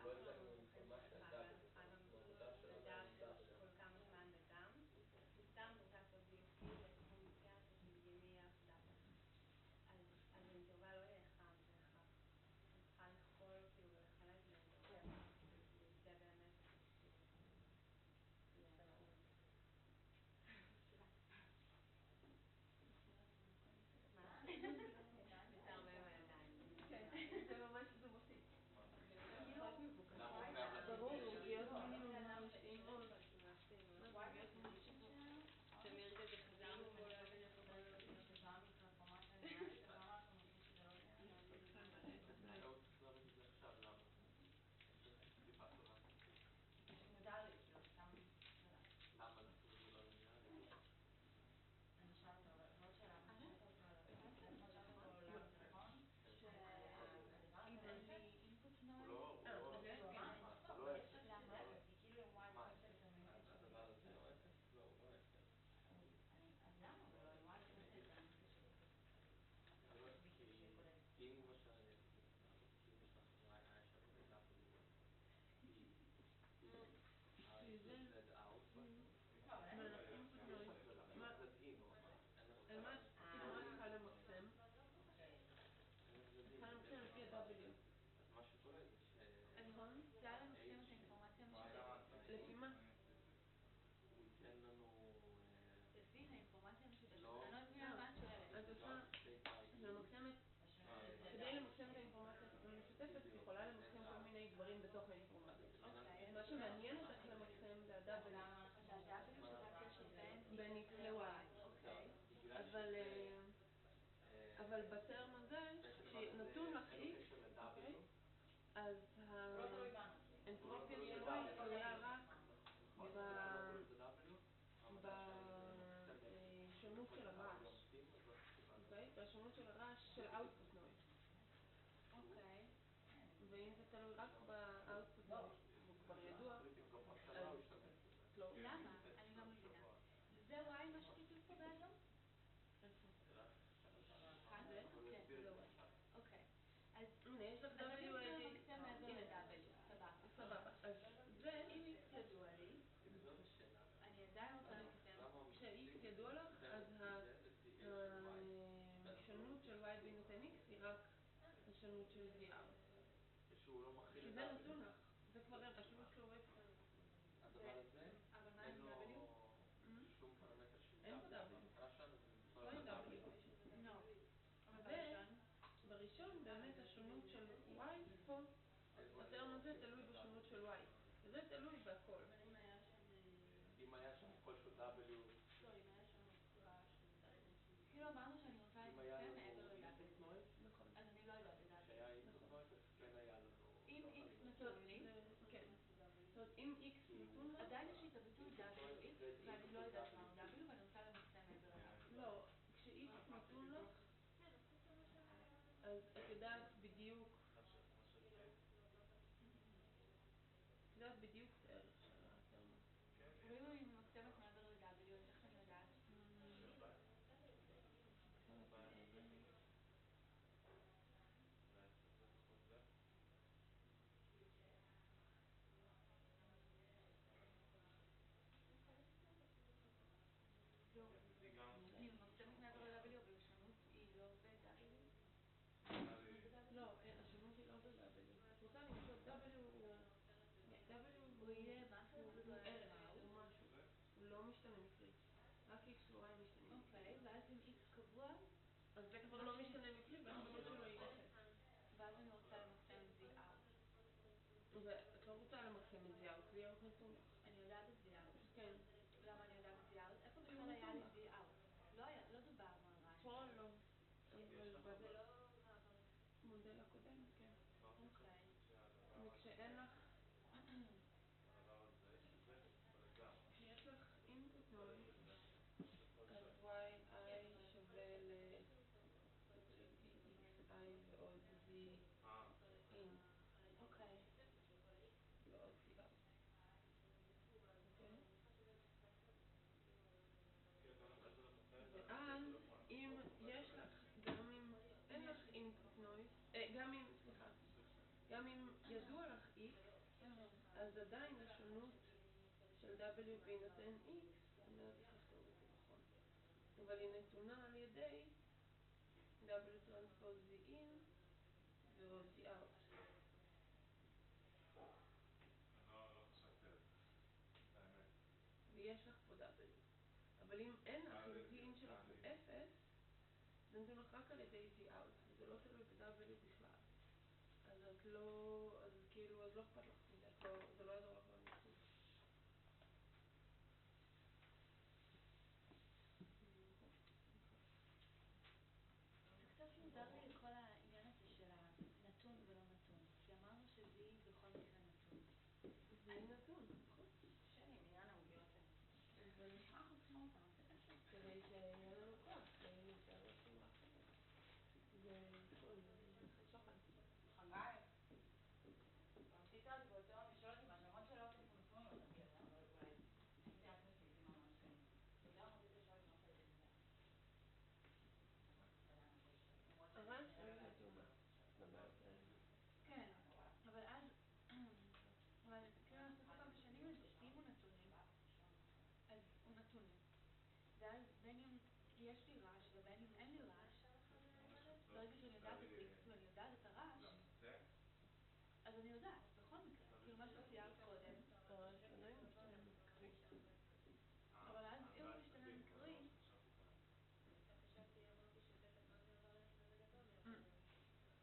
Speaker 6: לא יודע אם הוא אינפורמציה על דאבל. העבודה שלו זה דאבל.
Speaker 7: כל כמה זמן בדם, סתם רוצה לעשות דיוקי לפונקציה שתדגמי על דאבל. אז האינטרוול לא יהיה אחד בהכרח. אני צריכה לכפול כאילו לחלק לאינטרוול. זה באמת מתערבב הידיים.
Speaker 8: כן, זה ממש זומתי.
Speaker 6: למה
Speaker 8: ברור, להיות מינימום ממשיים עוד.
Speaker 7: תמיר כזה חזר מכל
Speaker 6: למה אנחנו לא ליניאריים?
Speaker 3: אני שאלה אותו, אבל זאת שאלה, אני שאלה אותו לעולם, נכון?
Speaker 8: אם אין לי אינפוט נוי,
Speaker 6: לא,
Speaker 8: אז יש
Speaker 6: הוא לא אפס.
Speaker 3: למה? כי כאילו אם Y
Speaker 6: מה?
Speaker 3: זה תמיד
Speaker 6: הדבר הזה לא אפס? לא, הוא לא אפס.
Speaker 3: אז למה? זה לא Y זה
Speaker 6: כי אם למשל אני אגיד כאילו יש לך Y היה שווה ל-W כי Z out
Speaker 8: על מה צריכה למקסם? צריכה למקסם לפי ה-W.
Speaker 6: אז מה שקורה זה
Speaker 8: נכון?
Speaker 7: זה היה למקסם את האינפורמציה המשותפת.
Speaker 8: לפי מה?
Speaker 6: הוא ייתן לנו
Speaker 7: לפי האינפורמציה המשותפת.
Speaker 6: לא.
Speaker 7: אני לא מבינה מה את שואלת.
Speaker 8: אז למקסמת, כדי למקסם את האינפורמציה המשותפת, את יכולה למקסם כל מיני דברים בתוך האינפורמציה. אז מה שמעניין אותך למקסם זה ה-W.
Speaker 7: שה-W זה הקשר
Speaker 8: בין X ל-Y. אבל בטרם הזה, שנתון לך X, אז האנטרופיה של Y תלויה רק בשונות של הרעש. בשונות של הרעש של output noise.
Speaker 7: אוקיי.
Speaker 8: ואם זה תלוי רק ב-output noise, הוא כבר ידוע, אז לא.
Speaker 7: למה? אני לא מבינה. זה Y מה שכתוב פה באדום? כאן? כן, זה Y. אוקיי. אז
Speaker 8: הנה, יש לך
Speaker 7: אני רוצה
Speaker 8: WAD.
Speaker 7: למקסם מעבר ל-W. סבבה.
Speaker 8: סבבה. אז זה, אם X ידוע לי,
Speaker 7: אני עדיין רוצה למקסם.
Speaker 8: כש-X ידוע לך, אז השונות של Y בהינתן X היא רק השונות של VR.
Speaker 6: שהוא לא מכיל
Speaker 8: כי
Speaker 6: את
Speaker 8: זה נתון לך. זה כבר השונות שלו אפס.
Speaker 6: הדבר הזה
Speaker 7: אבל מה
Speaker 6: אין
Speaker 7: עם
Speaker 6: לו
Speaker 7: W?
Speaker 6: שום פרמטר של
Speaker 8: אין פה W. לא עם W.
Speaker 7: לא. אבל
Speaker 8: בראשון באמת השונות של Y פה, בטרם הזה תלוי בשונות של Y. וזה תלוי בהכל.
Speaker 6: אם היה שם כלשהו W,
Speaker 7: לא, אם היה שם כאילו אמרנו שאני רוצה
Speaker 6: אם היה
Speaker 7: למקסם
Speaker 6: לנו
Speaker 7: מעבר
Speaker 6: אינפוט
Speaker 7: ל-W.
Speaker 6: נויז,
Speaker 8: נכון.
Speaker 7: אז אני לא יודעת את זה.
Speaker 6: שהיה אינפוט נויז, אז כן היה לנו...
Speaker 7: אם X נתון לי,
Speaker 8: כן. זאת אומרת, אם X נתון לך,
Speaker 7: עדיין יש לי את הביטוי WX ואני לא יודעת מה הוא W ואני רוצה למקסם מעבר ל-W.
Speaker 8: לא, כש-X נתון לך, אז את יודעת בדיוק את הערך של הטרמה.
Speaker 7: ואם אני ממקסמת מעבר ל-W, איך אני יודעת? אני ממקסמת מעבר ל-W, אבל השונות היא לא ב-W?
Speaker 8: לא, השונות היא לא ב-W. את רוצה למשל
Speaker 7: הוא יהיה משהו?
Speaker 8: הוא ערך, הוא משהו. הוא לא משתנה מקרית. רק X ו-Y משתנה מקרית.
Speaker 7: אוקיי, ואז אם X קבוע,
Speaker 8: אז זה כבר לא משתנה מקרית, והשונות שלו היא אפס.
Speaker 7: ואז
Speaker 8: ואת לא רוצה למקסם את ZOut, ZOut נתון לך.
Speaker 3: אני יודעת את ZOut.
Speaker 8: כן.
Speaker 3: למה אני יודעת את ZOut? איפה
Speaker 8: כי הוא
Speaker 3: בכלל היה לי
Speaker 8: נתון לך.
Speaker 3: ZOut? לא דיברנו על רעש.
Speaker 8: פה לא.
Speaker 5: יש לך
Speaker 8: אבל
Speaker 7: זה לא מעבר.
Speaker 8: במודל הקודם, כן.
Speaker 3: אוקיי.
Speaker 8: וכשאין לך,
Speaker 5: הדבר הזה שזה לגמרי.
Speaker 8: כשיש לך input noise, אז yi שווה xi ועוד z in.
Speaker 3: אוקיי.
Speaker 8: ועוד ZOut. אוקיי? ואז אם יש לך, גם אם אין לך input noise, גם אם ידוע לך x, אז עדיין השונות של w בהינתן x, אני לא יודעת איך לכתוב את זה נכון, אבל היא נתונה על ידי w טרנספוז z in ועוד z out.
Speaker 5: אני לא חשבתי על זה, האמת.
Speaker 8: ויש לך פה w. אבל אם אין לך, אם t-in שלך הוא 0, זה נתון לך רק על ידי z out, וזה לא תלוי ב-w בכלל. אז את לא, אז כאילו, אז לא אכפת לך מזה, זה לא יעזור לך בניסוי.
Speaker 3: זה קצת מוזר לי כל העניין הזה של הנתון ולא נתון, כי אמרנו שזה בכל מקרה נתון.
Speaker 8: זה נתון, נכון?
Speaker 3: שני, בעניין העובדות האלה.
Speaker 8: אבל
Speaker 3: אנחנו צריכים אותם, זה קשה.
Speaker 8: כדי שיהיה לנו כוח, ונשאר לשים לאחרים. זה נכון, זה שוחד.
Speaker 3: חגי, רצית על זה יותר לשאול אותי משהו, למרות שלא עושים פה נתון, לא תגיד, אבל אולי עשיתי רק בסעיפים ממש שונים. וגם רציתי לשאול את מה שהייתי מזה.
Speaker 8: הרעש אין נתונה.
Speaker 3: כן, אבל אז, אבל כאילו אנחנו כל פעם משנים את זה, שאם הוא נתונים, אז הוא נתונים. ואז בין אם יש לי רעש ובין אם אין לי רעש, ברגע שאני יודעת את X ואני יודעת את הרעש, אז אני יודעת, בכל מקרה, כאילו מה שציירת קודם.
Speaker 8: הרעש עדיין משתנה מקרי.
Speaker 3: אבל אז אם הוא משתנה מקרי,
Speaker 7: חשבתי, אמרתי שתכף מה זה עבר לזה גדול,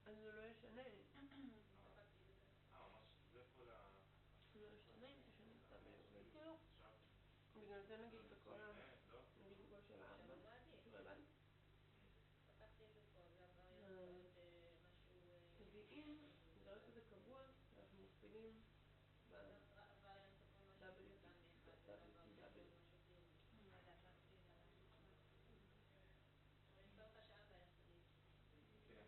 Speaker 8: אז זה לא ישנה.
Speaker 7: הסתפקתי בזה.
Speaker 5: ממש, זה כל ה...
Speaker 8: לא ישנה אם תשנה את w.
Speaker 3: כאילו,
Speaker 8: בגלל זה נגיד בכל נגיד בכל של 4. רלוונטי.
Speaker 7: פתחתי את זה פה, זה עבר עוד משהו...
Speaker 8: ואם נראה שזה קבוע, אנחנו מכפילים
Speaker 7: אבל אין פה כל משהו קטן מאחד, זה עבר עוד משהו חיובי.
Speaker 3: אני יודעת להקפיא את זה עליי.
Speaker 7: אבל יש בערך השעה בערך תגיד.
Speaker 5: כן.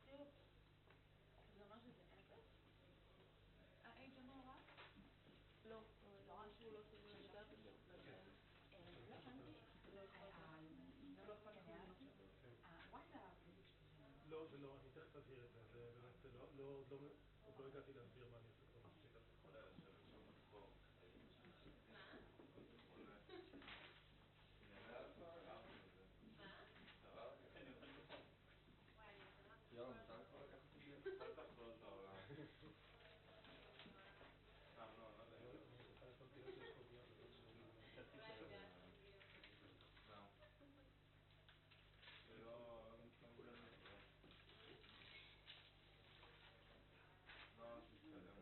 Speaker 3: כאילו, זה אומר שזה 0? ה-H אמור רק?
Speaker 8: לא, אבל זה משהו לא סביר לדעת את זה.
Speaker 3: לא הבנתי.
Speaker 8: לא אכפת לך מה
Speaker 3: וואטסאפ.
Speaker 1: לא, זה לא, אני תכף אסביר את זה, זה באמת, עוד לא הגעתי להסביר מה אני עושה כבר מספיק.
Speaker 5: אתה יכול לשבת שם פה.
Speaker 7: מה?
Speaker 6: יום, אתה יכול לקחת את זה?
Speaker 5: אל תחזור את העולם. לא יודע. זה לא מתקדם. לא, תתקדם.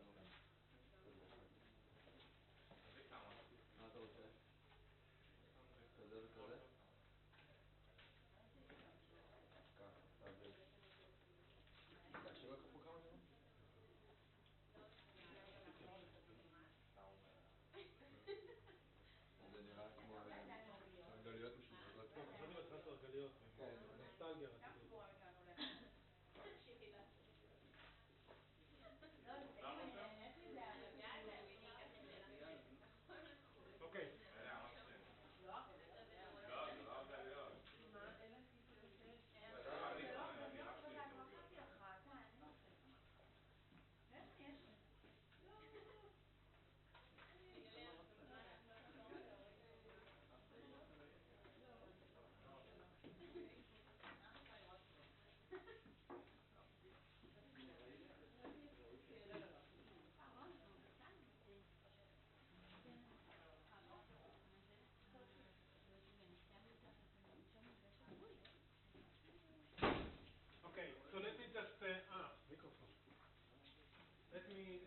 Speaker 1: me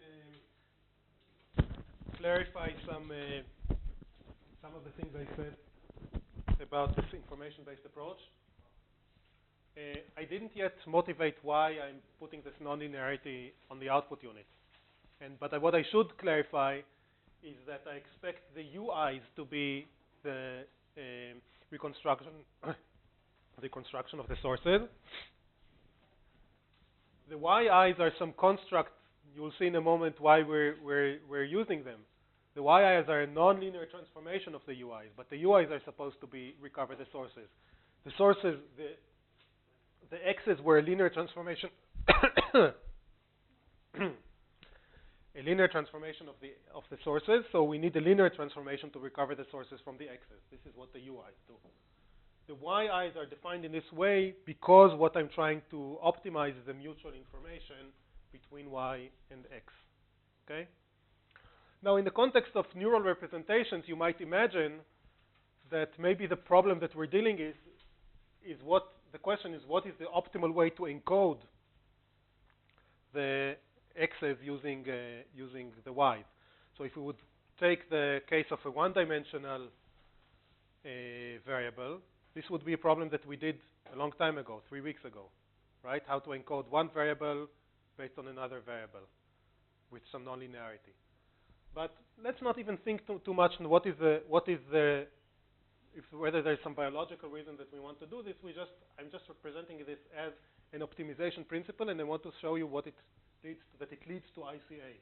Speaker 1: clarify some of the things I said about this information-based approach. I didn't yet motivate why I'm putting this nonlinearity on the output unit. But what I should clarify is that I expect the UIs to be the reconstruction of the sources. The YIs are some construct. You'll see in a moment why we're using them. The YIs are a nonlinear transformation of the UIs, but the UIs are supposed to recover the sources. The sources, the X's were a linear transformation, a linear transformation of the sources. So we need a linear transformation to recover the sources from the X's. This is what the UIs do. The YIs are defined in this way because what I'm trying to optimize is the mutual information between Y and X. Okay? Now, in the context of neural representations, you might imagine that maybe the problem that we're dealing is what the question is: what is the optimal way to encode the X's using the Y's? So, if we would take the case of a one-dimensional variable, this would be a problem that we did a long time ago, 3 weeks ago, right? How to encode one variable based on another variable with some nonlinearity. But let's not even think too much on whether there's some biological reason that we want to do this. I'm just representing this as an optimization principle, and I want to show you what it leads to ICA,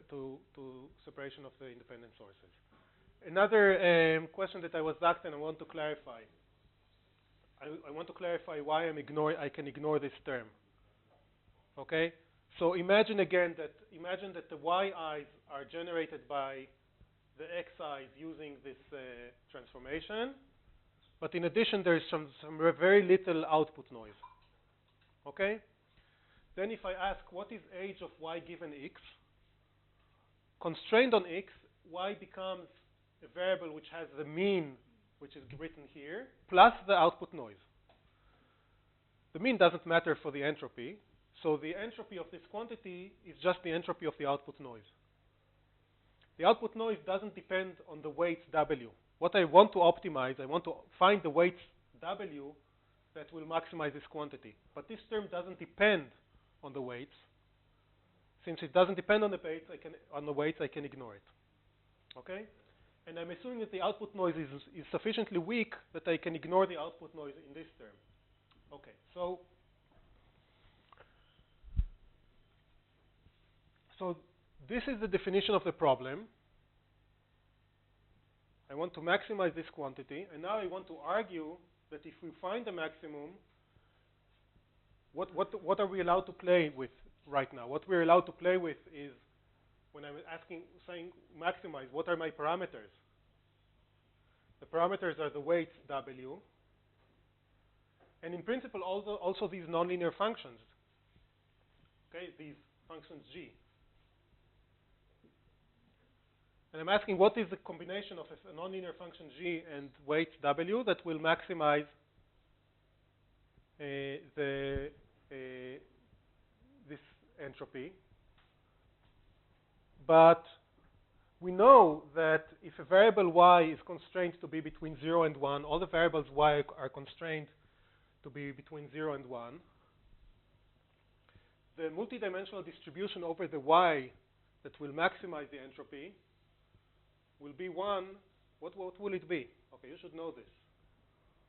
Speaker 1: to separation of the independent sources. Another question that I was asked and I want to clarify. I want to clarify why I can ignore this term. Okay? So imagine that the YIs are generated by the XIs using this transformation, but in addition there is some very little output noise. Okay? Then if I ask what is age of Y given X, constrained on X, Y becomes a variable which has the mean, which is written here, plus the output noise. The mean doesn't matter for the entropy, so the entropy of this quantity is just the entropy of the output noise. The output noise doesn't depend on the weights W. What I want to optimize, I want to find the weights W that will maximize this quantity. But this term doesn't depend on the weights. Since it doesn't depend on the weights, I can ignore it. Okay? And I'm assuming that the output noise is sufficiently weak that I can ignore the output noise in this term. Okay, so this is the definition of the problem. I want to maximize this quantity, and now I want to argue that if we find the maximum, what are we allowed to play with right now? What we're allowed to play with is, when I'm saying maximize, what are my parameters? The parameters are the weights W, and in principle also these nonlinear functions. Okay, these functions G. And I'm asking what is the combination of a nonlinear function G and weight W that will maximize this entropy. But we know that if a variable Y is constrained to be between 0 and 1, all the variables Y are constrained to be between 0 and 1. The multidimensional distribution over the Y that will maximize the entropy will be 1. What will it be? Okay, you should know this.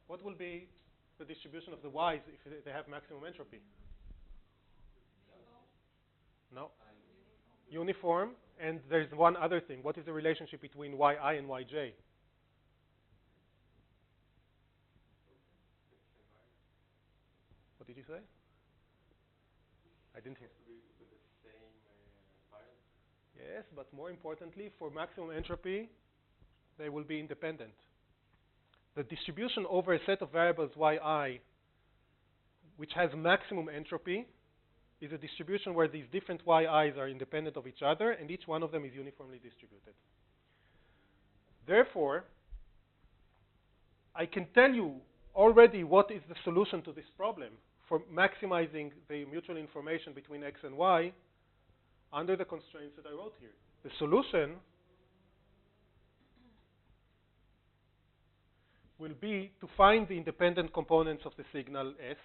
Speaker 1: What will be the distribution of the Y's if they have maximum entropy? No. Uniform. And there's one other thing. What is the relationship between Yi and Yj? What did you say? I didn't hear. Yes, but more importantly, for maximum entropy, they will be independent. The distribution over a set of variables Yi, which has maximum entropy, is a distribution where these different Yi's are independent of each other, and each one of them is uniformly distributed. Therefore, I can tell you already what is the solution to this problem for maximizing the mutual information between X and Y under the constraints that I wrote here. The solution will be to find the independent components of the signal S,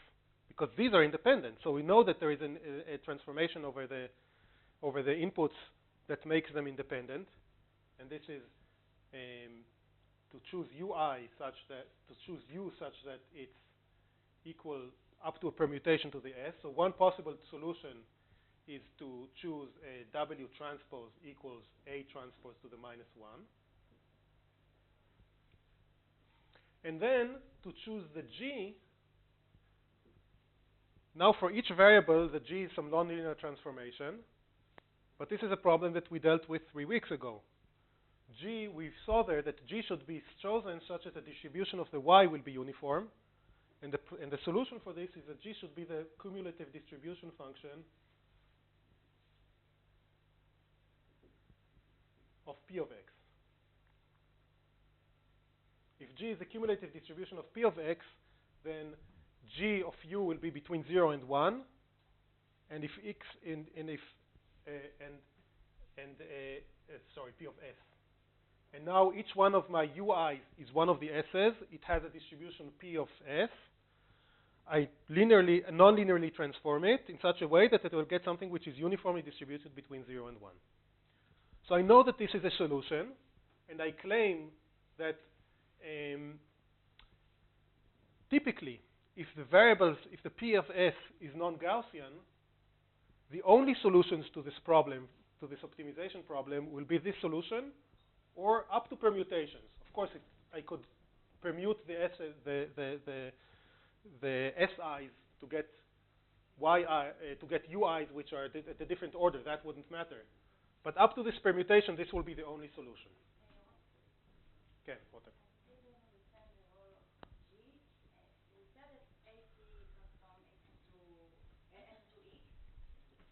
Speaker 1: because these are independent. So we know that there is a transformation over the inputs that makes them independent, and this is to choose UI such that U such that it's equal up to a permutation to the S. So one possible solution is to choose a W transpose equals A transpose to the -1. And then to choose the G, now for each variable, the G is some nonlinear transformation, but this is a problem that we dealt with 3 weeks ago. G, we saw there that G should be chosen such that the distribution of the Y will be uniform, and the solution for this is that G should be the cumulative distribution function of P of X. If G is the cumulative distribution of P of X, then G of U will be between 0 and 1, and if X sorry, P of S. And now each one of my UIs is one of the S's. It has a distribution P of S. I non-linearly transform it in such a way that it will get something which is uniformly distributed between 0 and 1. So I know that this is a solution, and I claim that typically, if the P of S is non-Gaussian, the only solutions to this problem, to this optimization problem, will be this solution or up to permutations. Of course, I could permute the SIs to get UIs which are at a different order. That wouldn't matter. But up to this permutation, this will be the only solution. Okay, Walter.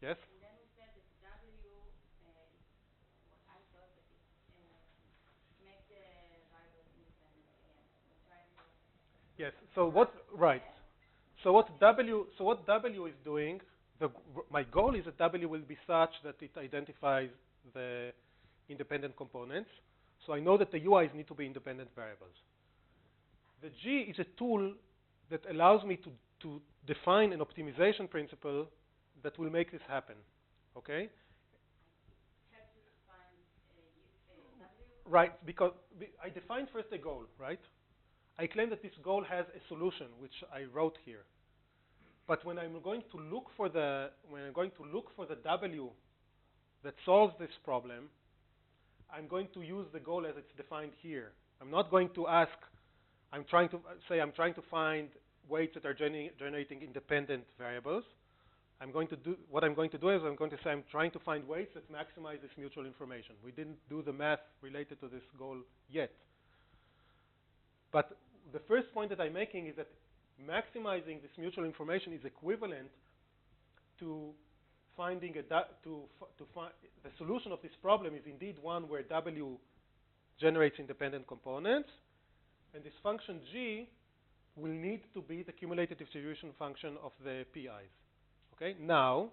Speaker 1: Yes?
Speaker 3: And then we said that W, I thought that it makes the variables independent again. We're trying to...
Speaker 1: Yes, so what, right. So what W is doing, my goal is that W will be such that it identifies the independent components. So I know that the UIs need to be independent variables. The G is a tool that allows me to define an optimization principle that will make this happen, okay?
Speaker 3: Help you to find W?
Speaker 1: Right, because I defined first a goal, right? I claim that this goal has a solution, which I wrote here. But when I'm going to look for the W that solves this problem, I'm going to use the goal as it's defined here. I'm not going to ask, I'm trying to find weights that are generating independent variables. What I'm going to do is I'm going to say I'm trying to find weights that maximize this mutual information. We didn't do the math related to this goal yet. But the first point that I'm making is that maximizing this mutual information is equivalent to finding the solution of this problem is indeed one where W generates independent components, and this function G will need to be the cumulative distribution function of the PIs. Okay, now,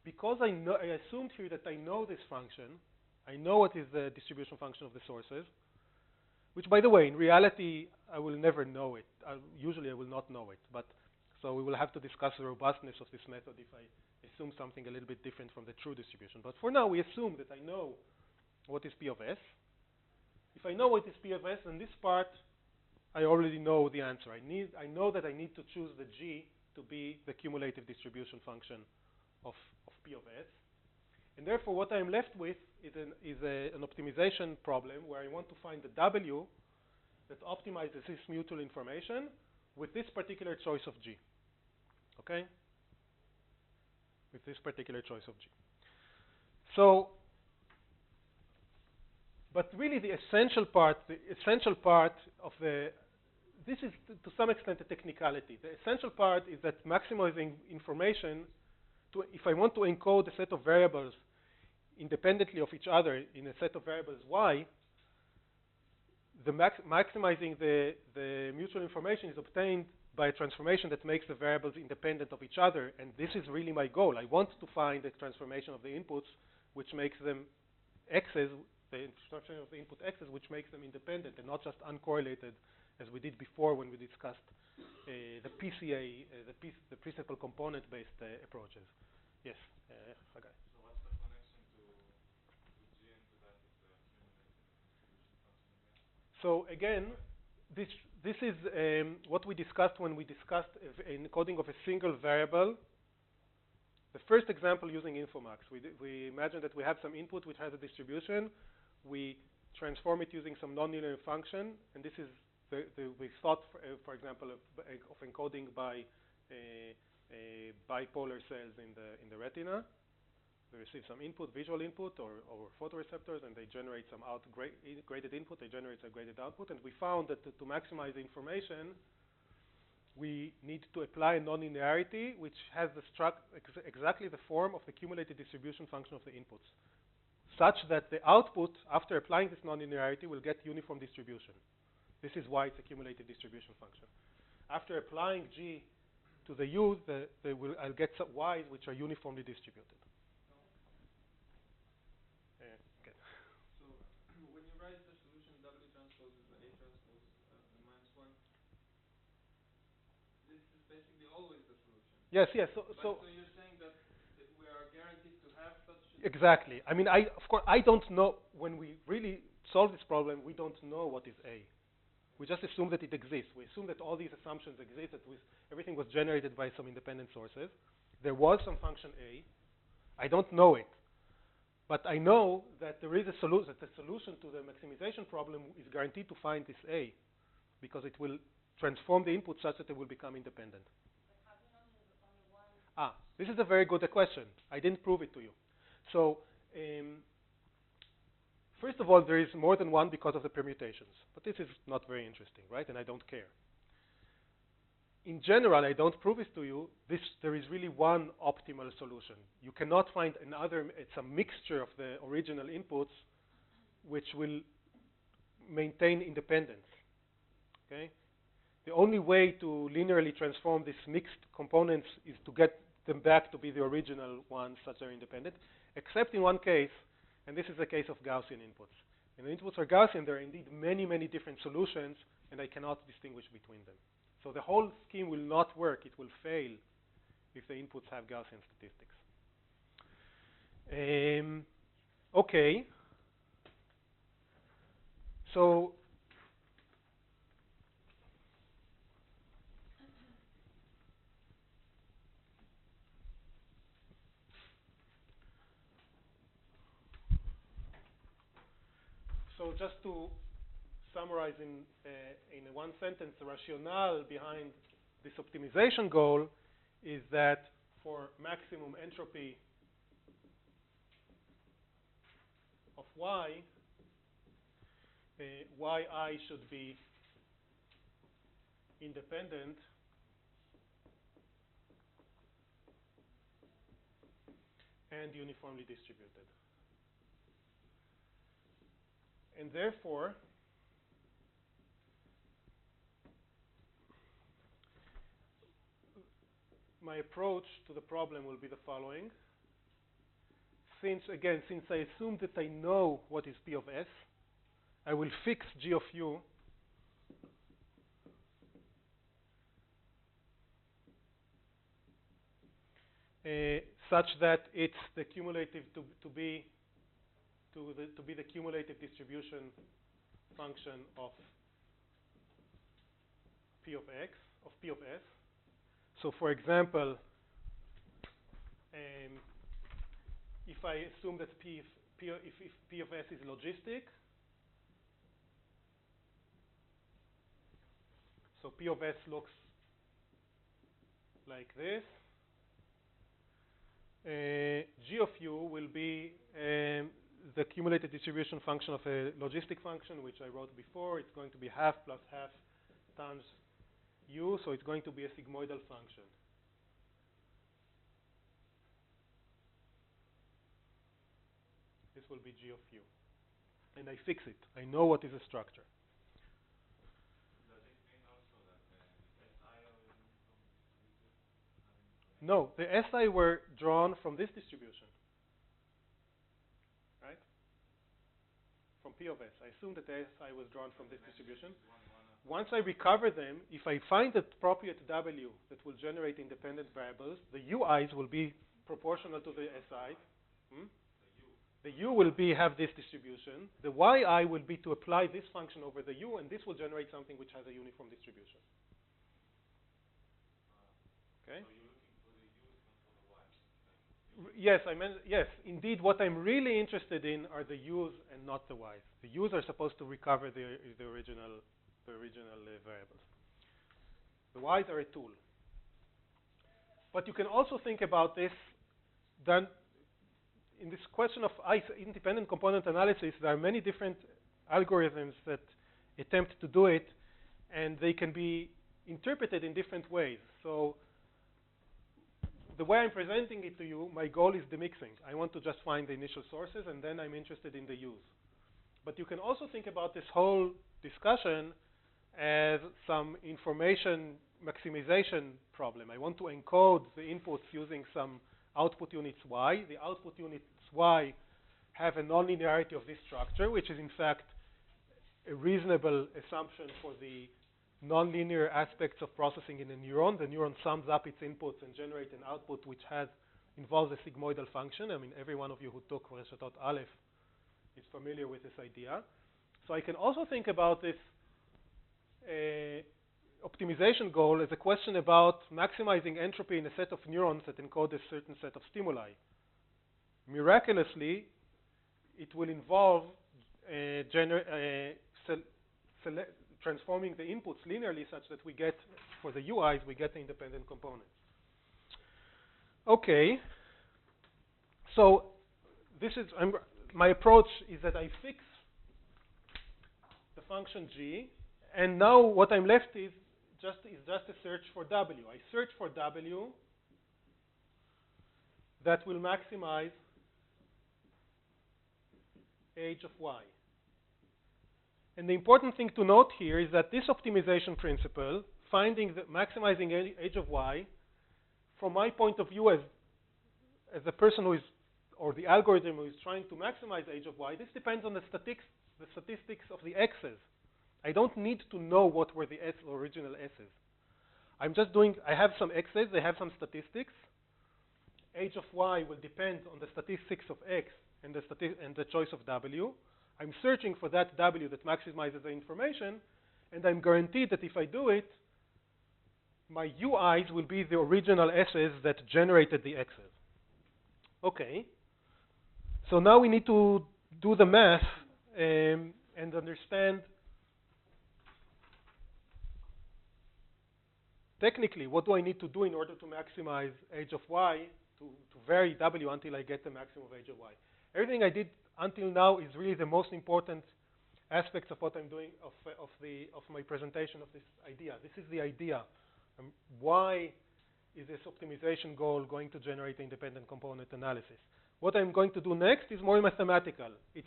Speaker 1: because I assumed here that I know this function, I know what is the distribution function of the sources, which, by the way, in reality, I will never know it. Usually I will not know it, but so we will have to discuss the robustness of this method if I assume something a little bit different from the true distribution. But for now, we assume that I know what is P of S. If I know what is P of S, then this part, I already know the answer. I know that I need to choose the G to be the cumulative distribution function of P of S. And therefore, what I'm left with is an optimization problem where I want to find the W that optimizes this mutual information with this particular choice of G. Okay? With this particular choice of G. So, but really the essential part of this is to some extent a technicality. The essential part is that maximizing information, if I want to encode a set of variables independently of each other in a set of variables Y, maximizing the mutual information is obtained by a transformation that makes the variables independent of each other, and this is really my goal. I want to find a transformation of the inputs which makes them x's, the instruction of the input x's, which makes them independent and not just uncorrelated, as we did before when we discussed the PCA, the principal component-based approaches. Yes, Hagai.
Speaker 5: So what's the connection to G and to that of the accumulated distribution function again?
Speaker 1: So again, this is what we discussed when we discussed encoding of a single variable. The first example using Infomax, we imagine that we have some input which has a distribution. We transform it using some nonlinear function, and this is we thought, for example, of encoding by bipolar cells in the retina. They receive some input, visual input, or photoreceptors, and they generate some graded input. They generate a graded output, and we found that to maximize the information, we need to apply a nonlinearity, which has exactly the form of the cumulative distribution function of the inputs, such that the output, after applying this nonlinearity, will get uniform distribution. This is why it's a cumulative distribution function. After applying G to the U, I'll get some Y's which are uniformly distributed. Okay.
Speaker 2: So when you write the solution W transpose is the A transpose -1, this is basically always the solution.
Speaker 1: Yes, yes.
Speaker 2: So you're saying that we are guaranteed to have such a
Speaker 1: exactly. I mean, of course, I don't know. When we really solve this problem, we don't know what is A. We just assume that it exists. We assume that all these assumptions exist, that everything was generated by some independent sources. There was some function A. I don't know it. But I know that there is a solution, that the solution to the maximization problem is guaranteed to find this A, because it will transform the input such that it will become independent.
Speaker 3: But how do you know there's only one?
Speaker 1: This is a very good question. I didn't prove it to you. So, first of all, there is more than one because of the permutations. But this is not very interesting, right? And I don't care. In general, I don't prove this to you. There is really one optimal solution. You cannot find another. It's a mixture of the original inputs which will maintain independence. Okay? The only way to linearly transform these mixed components is to get them back to be the original ones such that are independent, except in one case, and this is the case of Gaussian inputs. When the inputs are Gaussian, there are indeed many, many different solutions, and I cannot distinguish between them. So the whole scheme will not work. It will fail if the inputs have Gaussian statistics. Okay. So just to summarize in one sentence, the rationale behind this optimization goal is that for maximum entropy of Y, Yi should be independent and uniformly distributed. And therefore, my approach to the problem will be the following. Since I assume that I know what is P of S, I will fix G of U such that it's the cumulative to be the cumulative distribution function of P of X, of P of S. So for example, if I assume that if P of S is logistic, so P of S looks like this, G of U will be the cumulative distribution function of a logistic function, which I wrote before. It's going to be half plus half times U, so it's going to be a sigmoidal function. This will be G of U. And I fix it. I know what is a structure.
Speaker 5: Does it mean also that the SI are uniformly distributed?
Speaker 1: No, the SI were drawn from this distribution. P of S. I assume that the SI was drawn from this distribution. Once I recover them, if I find the appropriate W that will generate independent variables, the UIs will be proportional to the SI. The U will have this distribution. The YI will be to apply this function over the U, and this will generate something which has a uniform distribution. Okay? Yes, yes, indeed, what I'm really interested in are the U's and not the Y's. The U's are supposed to recover the original variables. The Y's are a tool. But you can also think about this then in this question of independent component analysis. There are many different algorithms that attempt to do it, and they can be interpreted in different ways. So the way I'm presenting it to you, my goal is the mixing. I want to just find the initial sources, and then I'm interested in the U's. But you can also think about this whole discussion as some information maximization problem. I want to encode the inputs using some output units Y. The output units Y have a nonlinearity of this structure, which is in fact a reasonable assumption for the nonlinear aspects of processing in a neuron. The neuron sums up its inputs and generates an output which involves a sigmoidal function. I mean, every one of you who took Reshatot Aleph is familiar with this idea. So I can also think about this optimization goal as a question about maximizing entropy in a set of neurons that encode a certain set of stimuli. Miraculously, it will involve transforming the inputs linearly such that we get, for the UIs, we get the independent components. Okay. So this is, my approach is that I fix the function G, and now what I'm left is just a search for W. I search for W that will maximize age of Y. And the important thing to note here is that this optimization principle, maximizing age of Y, from my point of view as a person who is, or the algorithm who is trying to maximize age of Y, this depends on the statistics of the X's. I don't need to know what were the original S's. I'm just I have some X's, they have some statistics. Age of Y will depend on the statistics of X and the choice of W. I'm searching for that W that maximizes the information, and I'm guaranteed that if I do it, my UIs will be the original S's that generated the X's. Okay. So now we need to do the math and understand technically what do I need to do in order to maximize age of Y, to vary W until I get the maximum of age of Y. Everything I did until now is really the most important aspects of what I'm doing, of my presentation of this idea. This is the idea. Why is this optimization goal going to generate independent component analysis? What I'm going to do next is more mathematical. It's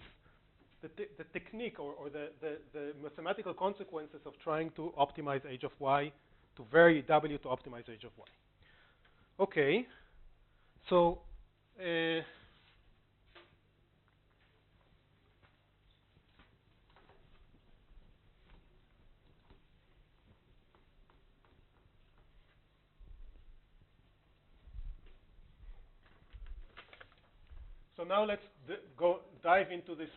Speaker 1: the technique or the mathematical consequences of trying to optimize age of Y, to vary W to optimize age of Y. Okay, so so now let's dive into this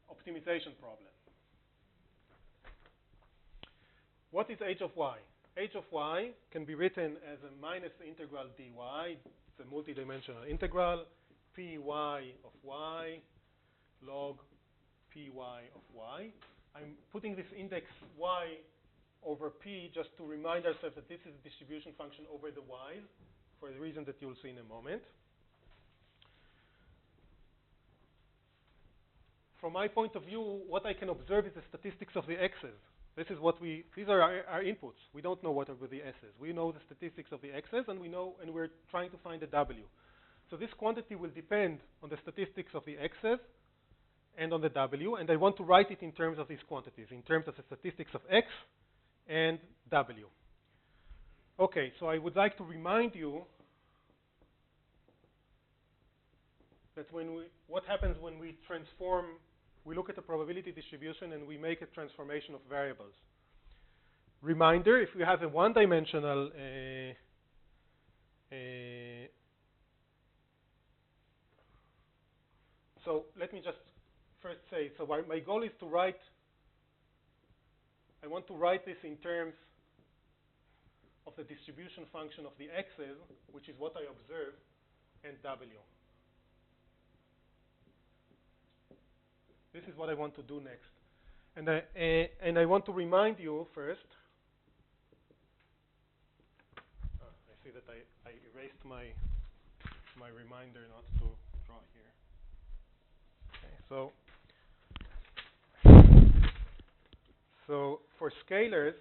Speaker 1: optimization problem. What is h of y? H of y can be written as a minus integral dy. It's a multidimensional integral. Py of y log py of y. I'm putting this index y over p just to remind ourselves that this is a distribution function over the y's for the reason that you'll see in a moment. From my point of view, what I can observe is the statistics of the x's. This is what these are our inputs. We don't know what are the s's. We know the statistics of the x's, and we're trying to find a w. So this quantity will depend on the statistics of the x's and on the w, and I want to write it in terms of these quantities, in terms of the statistics of x and w. Okay, so I would like to remind you that what happens when we transform, we look at the probability distribution and we make a transformation of variables. Reminder, if we have a one-dimensional so let me just first say, so my goal is to write, I want to write this in terms of the distribution function of the x's, which is what I observe, and w. This is what I want to do next. And I want to remind you first, I see that I erased my reminder not to draw here. Okay, so for scalars,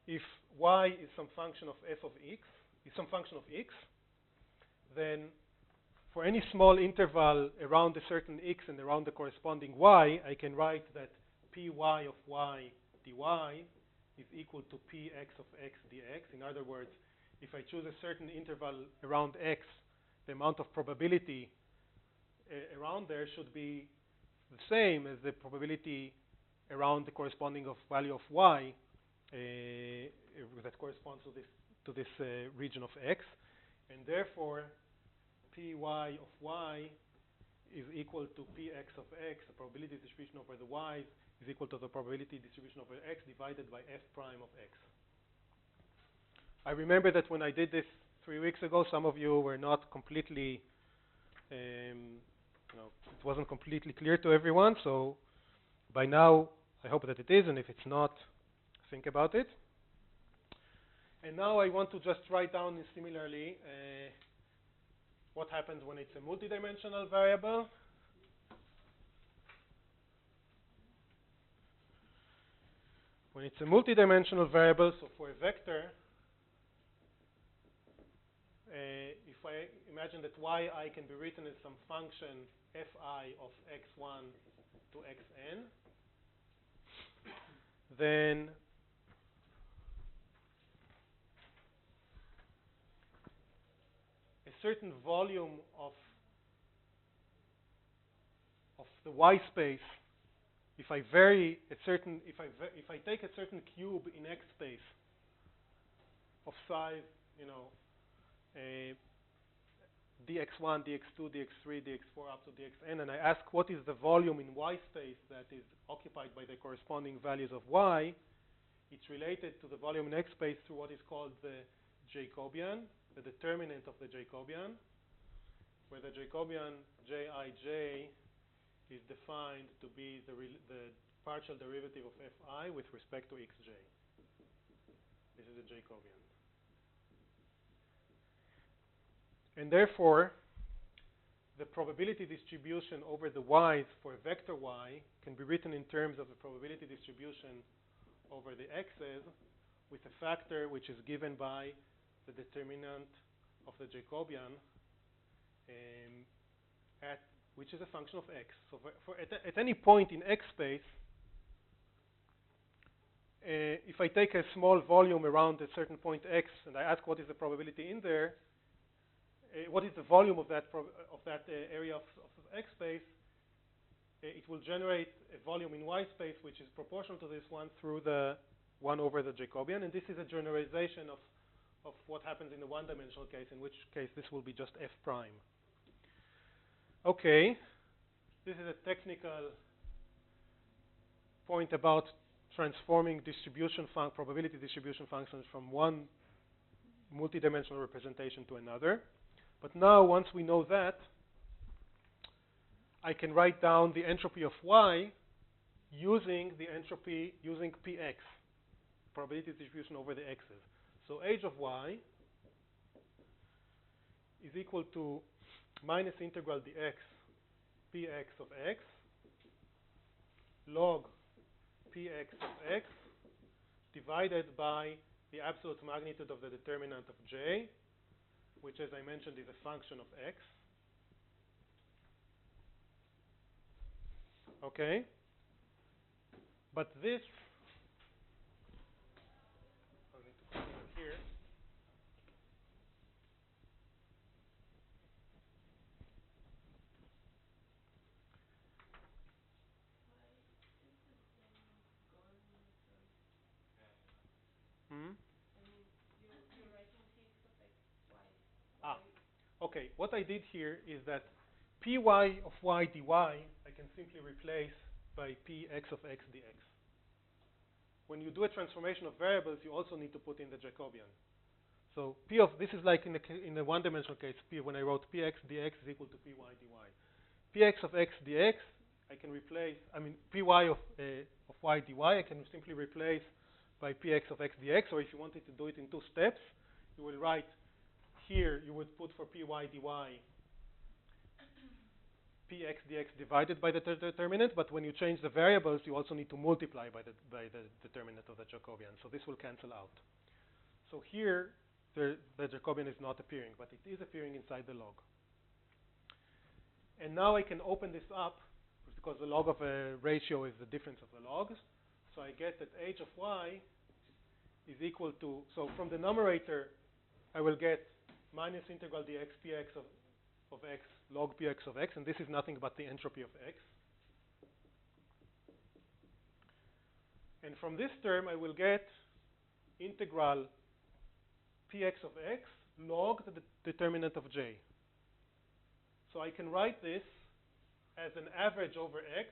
Speaker 1: if y is some function of f of x, is some function of x, then for any small interval around a certain x and around the corresponding y, I can write that py of y dy is equal to px of x dx. In other words, if I choose a certain interval around x, the amount of probability around there should be the same as the probability around the corresponding of value of y that corresponds to this region of x, and therefore py of y is equal to px of x. The probability distribution over the y is equal to the probability distribution over x divided by f prime of x. I remember that when I did this 3 weeks ago, some of you were not completely, it wasn't completely clear to everyone. So by now, I hope that it is, and if it's not, think about it. And now I want to just write down similarly what happens when it's a multidimensional variable. When it's a multidimensional variable, so for a vector, if I imagine that yi can be written as some function fi of x1 to xn, then a certain volume of the y space, if I vary a certain, if I take a certain cube in x space of size, dx1, dx2, dx3, dx4 up to dxn, and I ask what is the volume in y space that is occupied by the corresponding values of y, it's related to the volume in x space through what is called the Jacobian, the determinant of the Jacobian, where the Jacobian jij is defined to be the partial derivative of fi with respect to xj. This is a Jacobian. And therefore, the probability distribution over the y's for a vector y can be written in terms of the probability distribution over the x's with a factor which is given by the determinant of the Jacobian, which is a function of x. So at any point in x space, if I take a small volume around a certain point x and I ask what is the probability in there, what is the volume of that area of x space, it will generate a volume in y space which is proportional to this one through the 1 over the Jacobian, and this is a generalization of what happens in the one-dimensional case, in which case this will be just f prime. Okay, this is a technical point about transforming probability distribution functions from one multidimensional representation to another. But now, once we know that, I can write down the entropy of y using px, probability distribution over the x's. So h of y is equal to minus integral dx px of x log px of x divided by the absolute magnitude of the determinant of j, which, as I mentioned, is a function of x. Okay? But this, I'll need to put it here. okay, what I did here is that py of y dy I can simply replace by px of x dx. When you do a transformation of variables, you also need to put in the Jacobian. So p of this is like in the one-dimensional case, p when I wrote px dx is equal to py dy. Px of x dx I can replace. I mean py of y dy I can simply replace by px of x dx. Or if you wanted to do it in two steps, you will write here. You would put for py dy px dx divided by the determinant, but when you change the variables, you also need to multiply by the determinant of the Jacobian. So this will cancel out. So here, the Jacobian is not appearing, but it is appearing inside the log. And now I can open this up, because the log of a ratio is the difference of the logs. So I get that h of y is equal to, so from the numerator, I will get minus integral dx px of x log px of x, and this is nothing but the entropy of x. And from this term, I will get integral px of x log the determinant of j. So I can write this as an average over x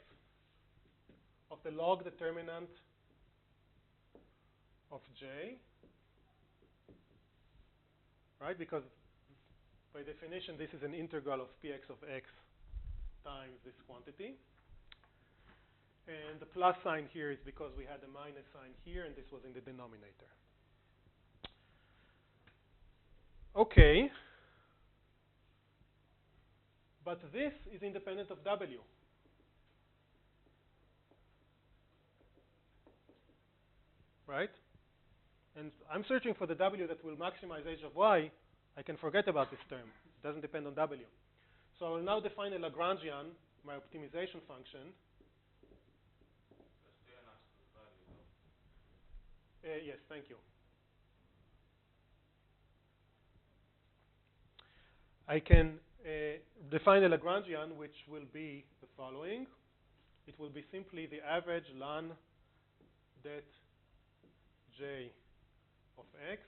Speaker 1: of the log determinant of j, right? Because by definition, this is an integral of px of x times this quantity. And the plus sign here is because we had a minus sign here, and this was in the denominator. Okay. But this is independent of w. Right? And I'm searching for the w that will maximize h of y. I can forget about this term. It doesn't depend on w. So I will now define a Lagrangian, my optimization function. Yes, thank you. I can define a Lagrangian which will be the following. It will be simply the average ln det j of x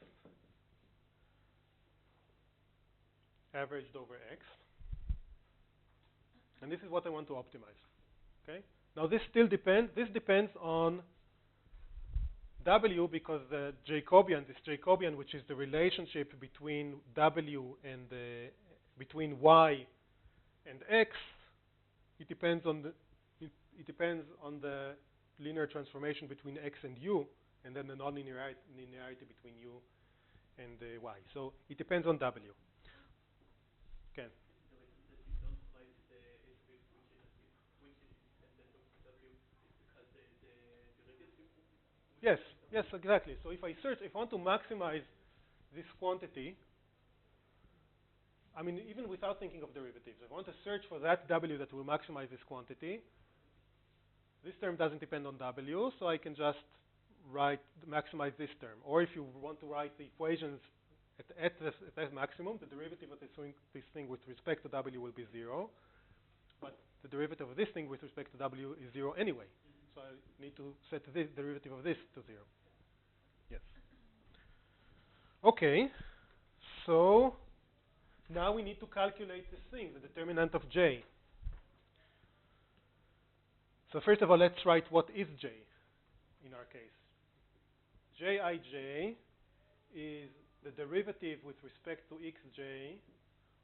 Speaker 1: averaged over x. And this is what I want to optimize. Okay? Now this still depends. This depends on w, because the Jacobian, this Jacobian, which is the relationship between w and between y and x, it depends on the linear transformation between x and u, and then the nonlinearity between u and y. So it depends on w. Okay.
Speaker 4: The reason that you don't write the h which is independent of w is because the derivative.
Speaker 1: Yes, yes, exactly. So if I want to maximize this quantity, I mean, even without thinking of derivatives, I want to search for that w that will maximize this quantity. This term doesn't depend on w, so I can just maximize this term. Or if you want to write the equations at the maximum, the derivative of this thing with respect to w will be 0, but the derivative of this thing with respect to w is 0 anyway. So I need to set the derivative of this to 0. Yes. Okay. So now we need to calculate this thing, the determinant of j. So first of all, let's write what is j in our case. Jij is the derivative with respect to xj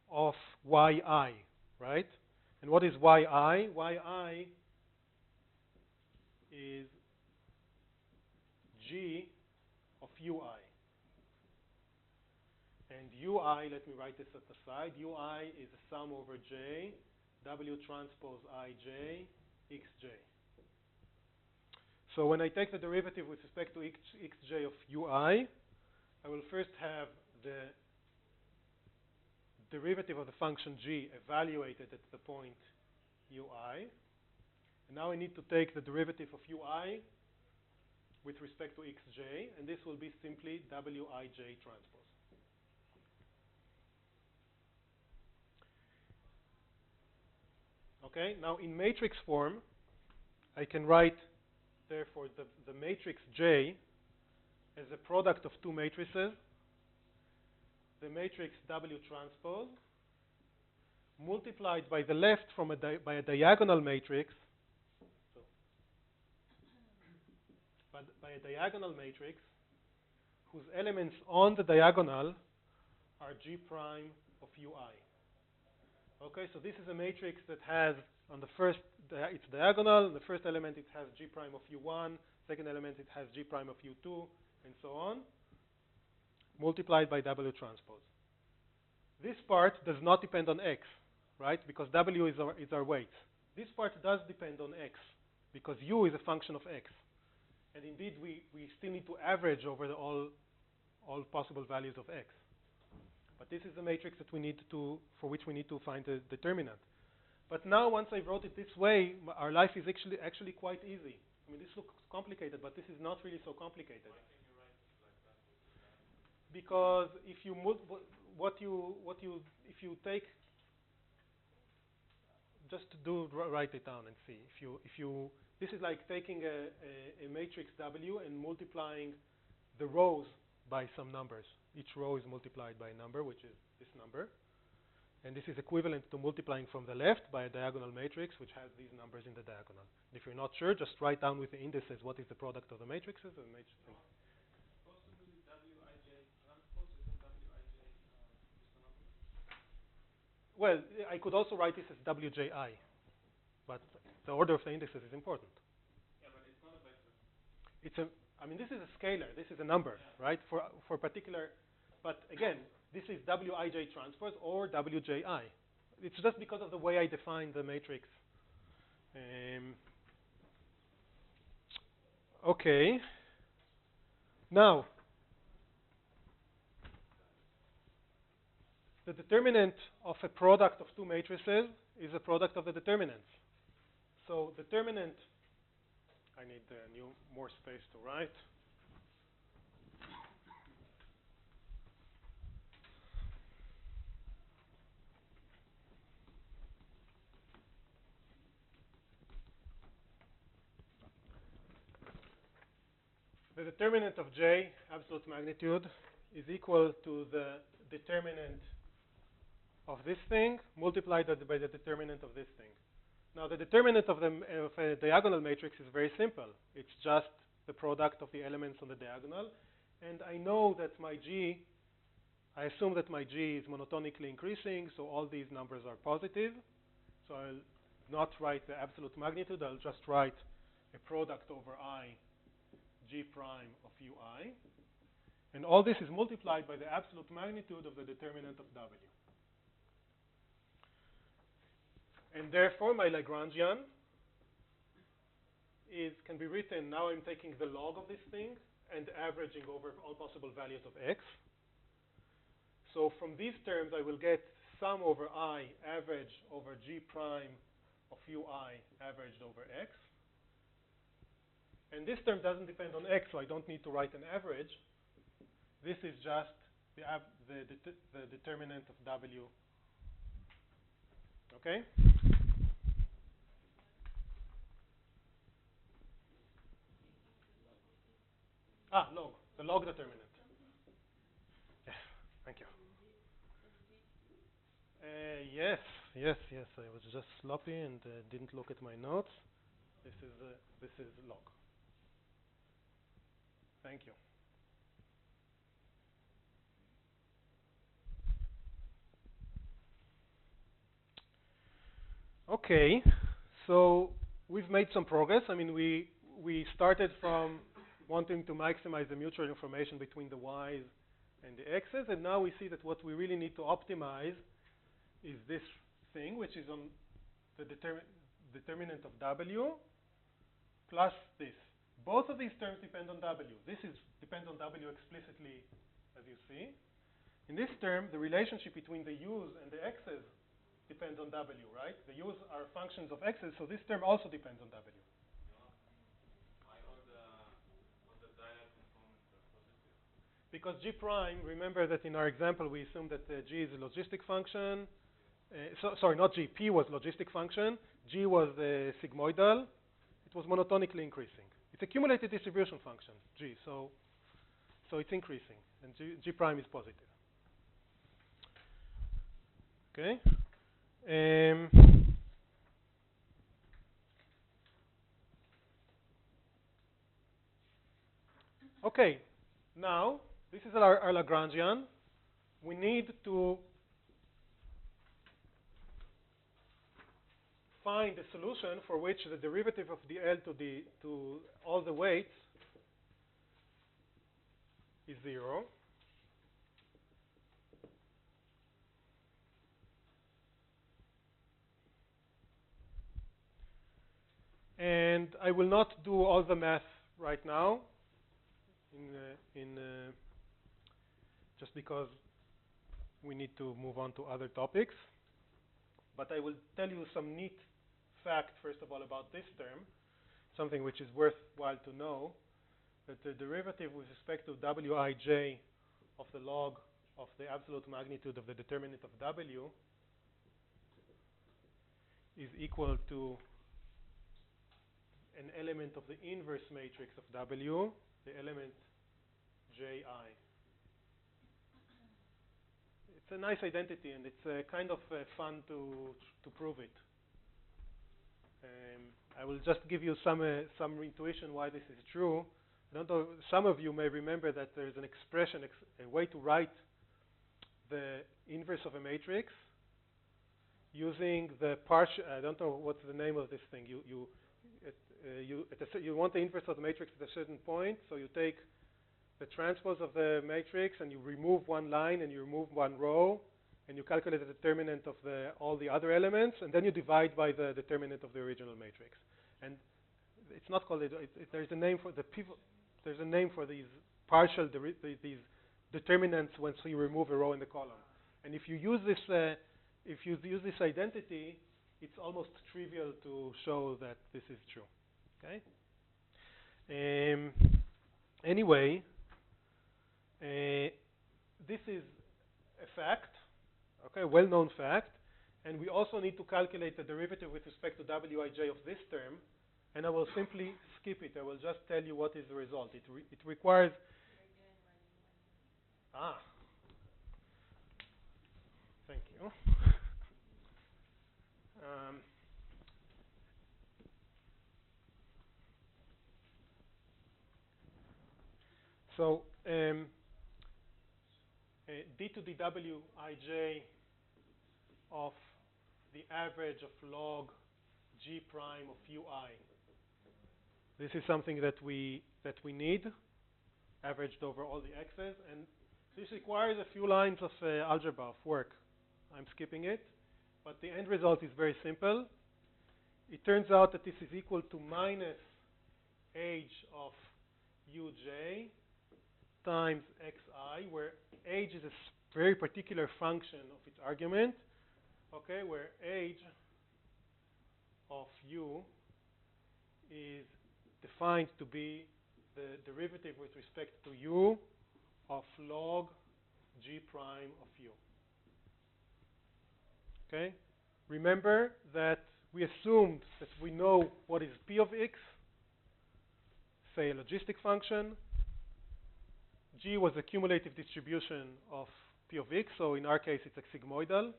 Speaker 1: of yi, right? And what is yi? Yi is g of ui. And ui, let me write this at the side, ui is a sum over j, w transpose ij, xj. So when I take the derivative with respect to xj of ui, I will first have the derivative of the function g evaluated at the point ui. And now I need to take the derivative of ui with respect to xj, and this will be simply wij transpose. Okay, now in matrix form, I can write, therefore, the matrix J as a product of two matrices, the matrix W transpose multiplied by the left by a diagonal matrix, so by a diagonal matrix whose elements on the diagonal are G prime of ui. Okay, so this is a matrix that has on the first, it's diagonal, the first element it has G prime of u1, second element it has G prime of u2, and so on, multiplied by W transpose. This part does not depend on X, right? Because W is our weight. This part does depend on X, because U is a function of X. And indeed, we still need to average over all possible values of X. But this is the matrix that we need to, for which we need to find a determinant. But now, once I wrote it this way, our life is actually quite easy. I mean, this looks complicated, but this is not really so complicated. Because if you if you take, just to write it down and see. If you this is like taking a matrix W and multiplying the rows by some numbers. Each row is multiplied by a number, which is this number. And this is equivalent to multiplying from the left by a diagonal matrix, which has these numbers in the diagonal. And if you're not sure, just write down with the indices what is the product of the matrices. And
Speaker 5: Possibly Wij transpose, isn't Wij just a number?
Speaker 1: well, I could also write this as Wji, but the order of the indices is important.
Speaker 5: Yeah, but it's not a vector.
Speaker 1: It's a, I mean, this is a scalar. This is a number, right? For particular, but again, this is Wij transpose or Wji. It's just because of the way I define the matrix. Okay. Now, the determinant of a product of two matrices is a product of the determinants. So determinant, I need more space to write. The determinant of J, absolute magnitude, is equal to the determinant of this thing multiplied by the determinant of this thing. Now, the determinant of a diagonal matrix is very simple. It's just the product of the elements on the diagonal. And I know that my G, I assume that my G is monotonically increasing, so all these numbers are positive. So I'll not write the absolute magnitude. I'll just write a product over I G prime of ui. And all this is multiplied by the absolute magnitude of the determinant of W. And therefore, my Lagrangian can be written, now I'm taking the log of this thing and averaging over all possible values of X. So from these terms, I will get sum over I average over G prime of ui averaged over X. And this term doesn't depend on X, so I don't need to write an average. This is just the determinant of W. Okay? Log. The log determinant. Yes, thank you. Yes. I was just sloppy and didn't look at my notes. This is log. Thank you. Okay, so we've made some progress. I mean, we started from wanting to maximize the mutual information between the y's and the x's, and now we see that what we really need to optimize is this thing, which is on the determinant of W plus this. Both of these terms depend on W. This depends on W explicitly, as you see. In this term, the relationship between the u's and the x's depends on W, right? The u's are functions of x's, so this term also depends on W. Because G prime, remember that in our example we assumed that G is a logistic function. Sorry, not G. P was logistic function. G was sigmoidal. It was monotonically increasing. It's a cumulative distribution function, G. So it's increasing, and G prime is positive. Okay. Um, okay, now this is our Lagrangian. We need to find a solution for which the derivative of the L to all the weights is 0. And I will not do all the math right now, just because we need to move on to other topics. But I will tell you some neat fact, first of all, about this term, something which is worthwhile to know, that the derivative with respect to wij of the log of the absolute magnitude of the determinant of w is equal to an element of the inverse matrix of w, the element ji. It's a nice identity, and it's kind of fun to prove it. I will just give you some intuition why this is true. I don't know, some of you may remember that there's an expression, a way to write the inverse of a matrix using the partial. I don't know what's the name of this thing. You want the inverse of the matrix at a certain point, so you take the transpose of the matrix and you remove one line and you remove one row and you calculate the determinant of all the other elements, and then you divide by the determinant of the original matrix. And it's not called there's a name for the pivot. There's a name for these partial these determinants once you remove a row in the column. And if you use this identity, it's almost trivial to show that this is true. Okay. Anyway, this is a fact, okay, well-known fact, and we also need to calculate the derivative with respect to wij of this term, and I will simply skip it. I will just tell you what is the result. It requires thank you. So d to the wij of the average of log g prime of ui. This is something that we need, averaged over all the x's, and this requires a few lines of algebra, of work. I'm skipping it, but the end result is very simple. It turns out that this is equal to minus age of uj times xi, where age is a very particular function of its argument, okay, where age of u is defined to be the derivative with respect to u of log g prime of u. Okay? Remember that we assumed that we know what is p of x, say a logistic function. G was a cumulative distribution of p of x, so in our case it's a sigmoidal,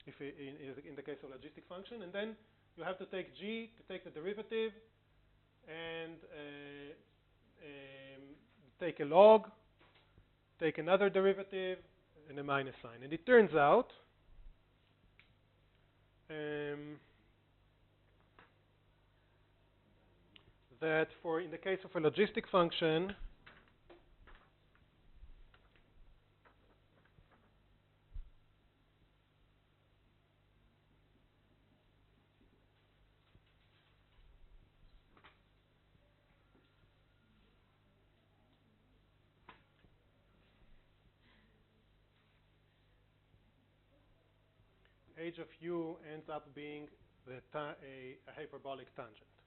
Speaker 1: if in the case of logistic function. And then you have to take g to take the derivative and take a log, take another derivative, and a minus sign. And it turns out that in the case of a logistic function, h of u ends up being a hyperbolic tangent.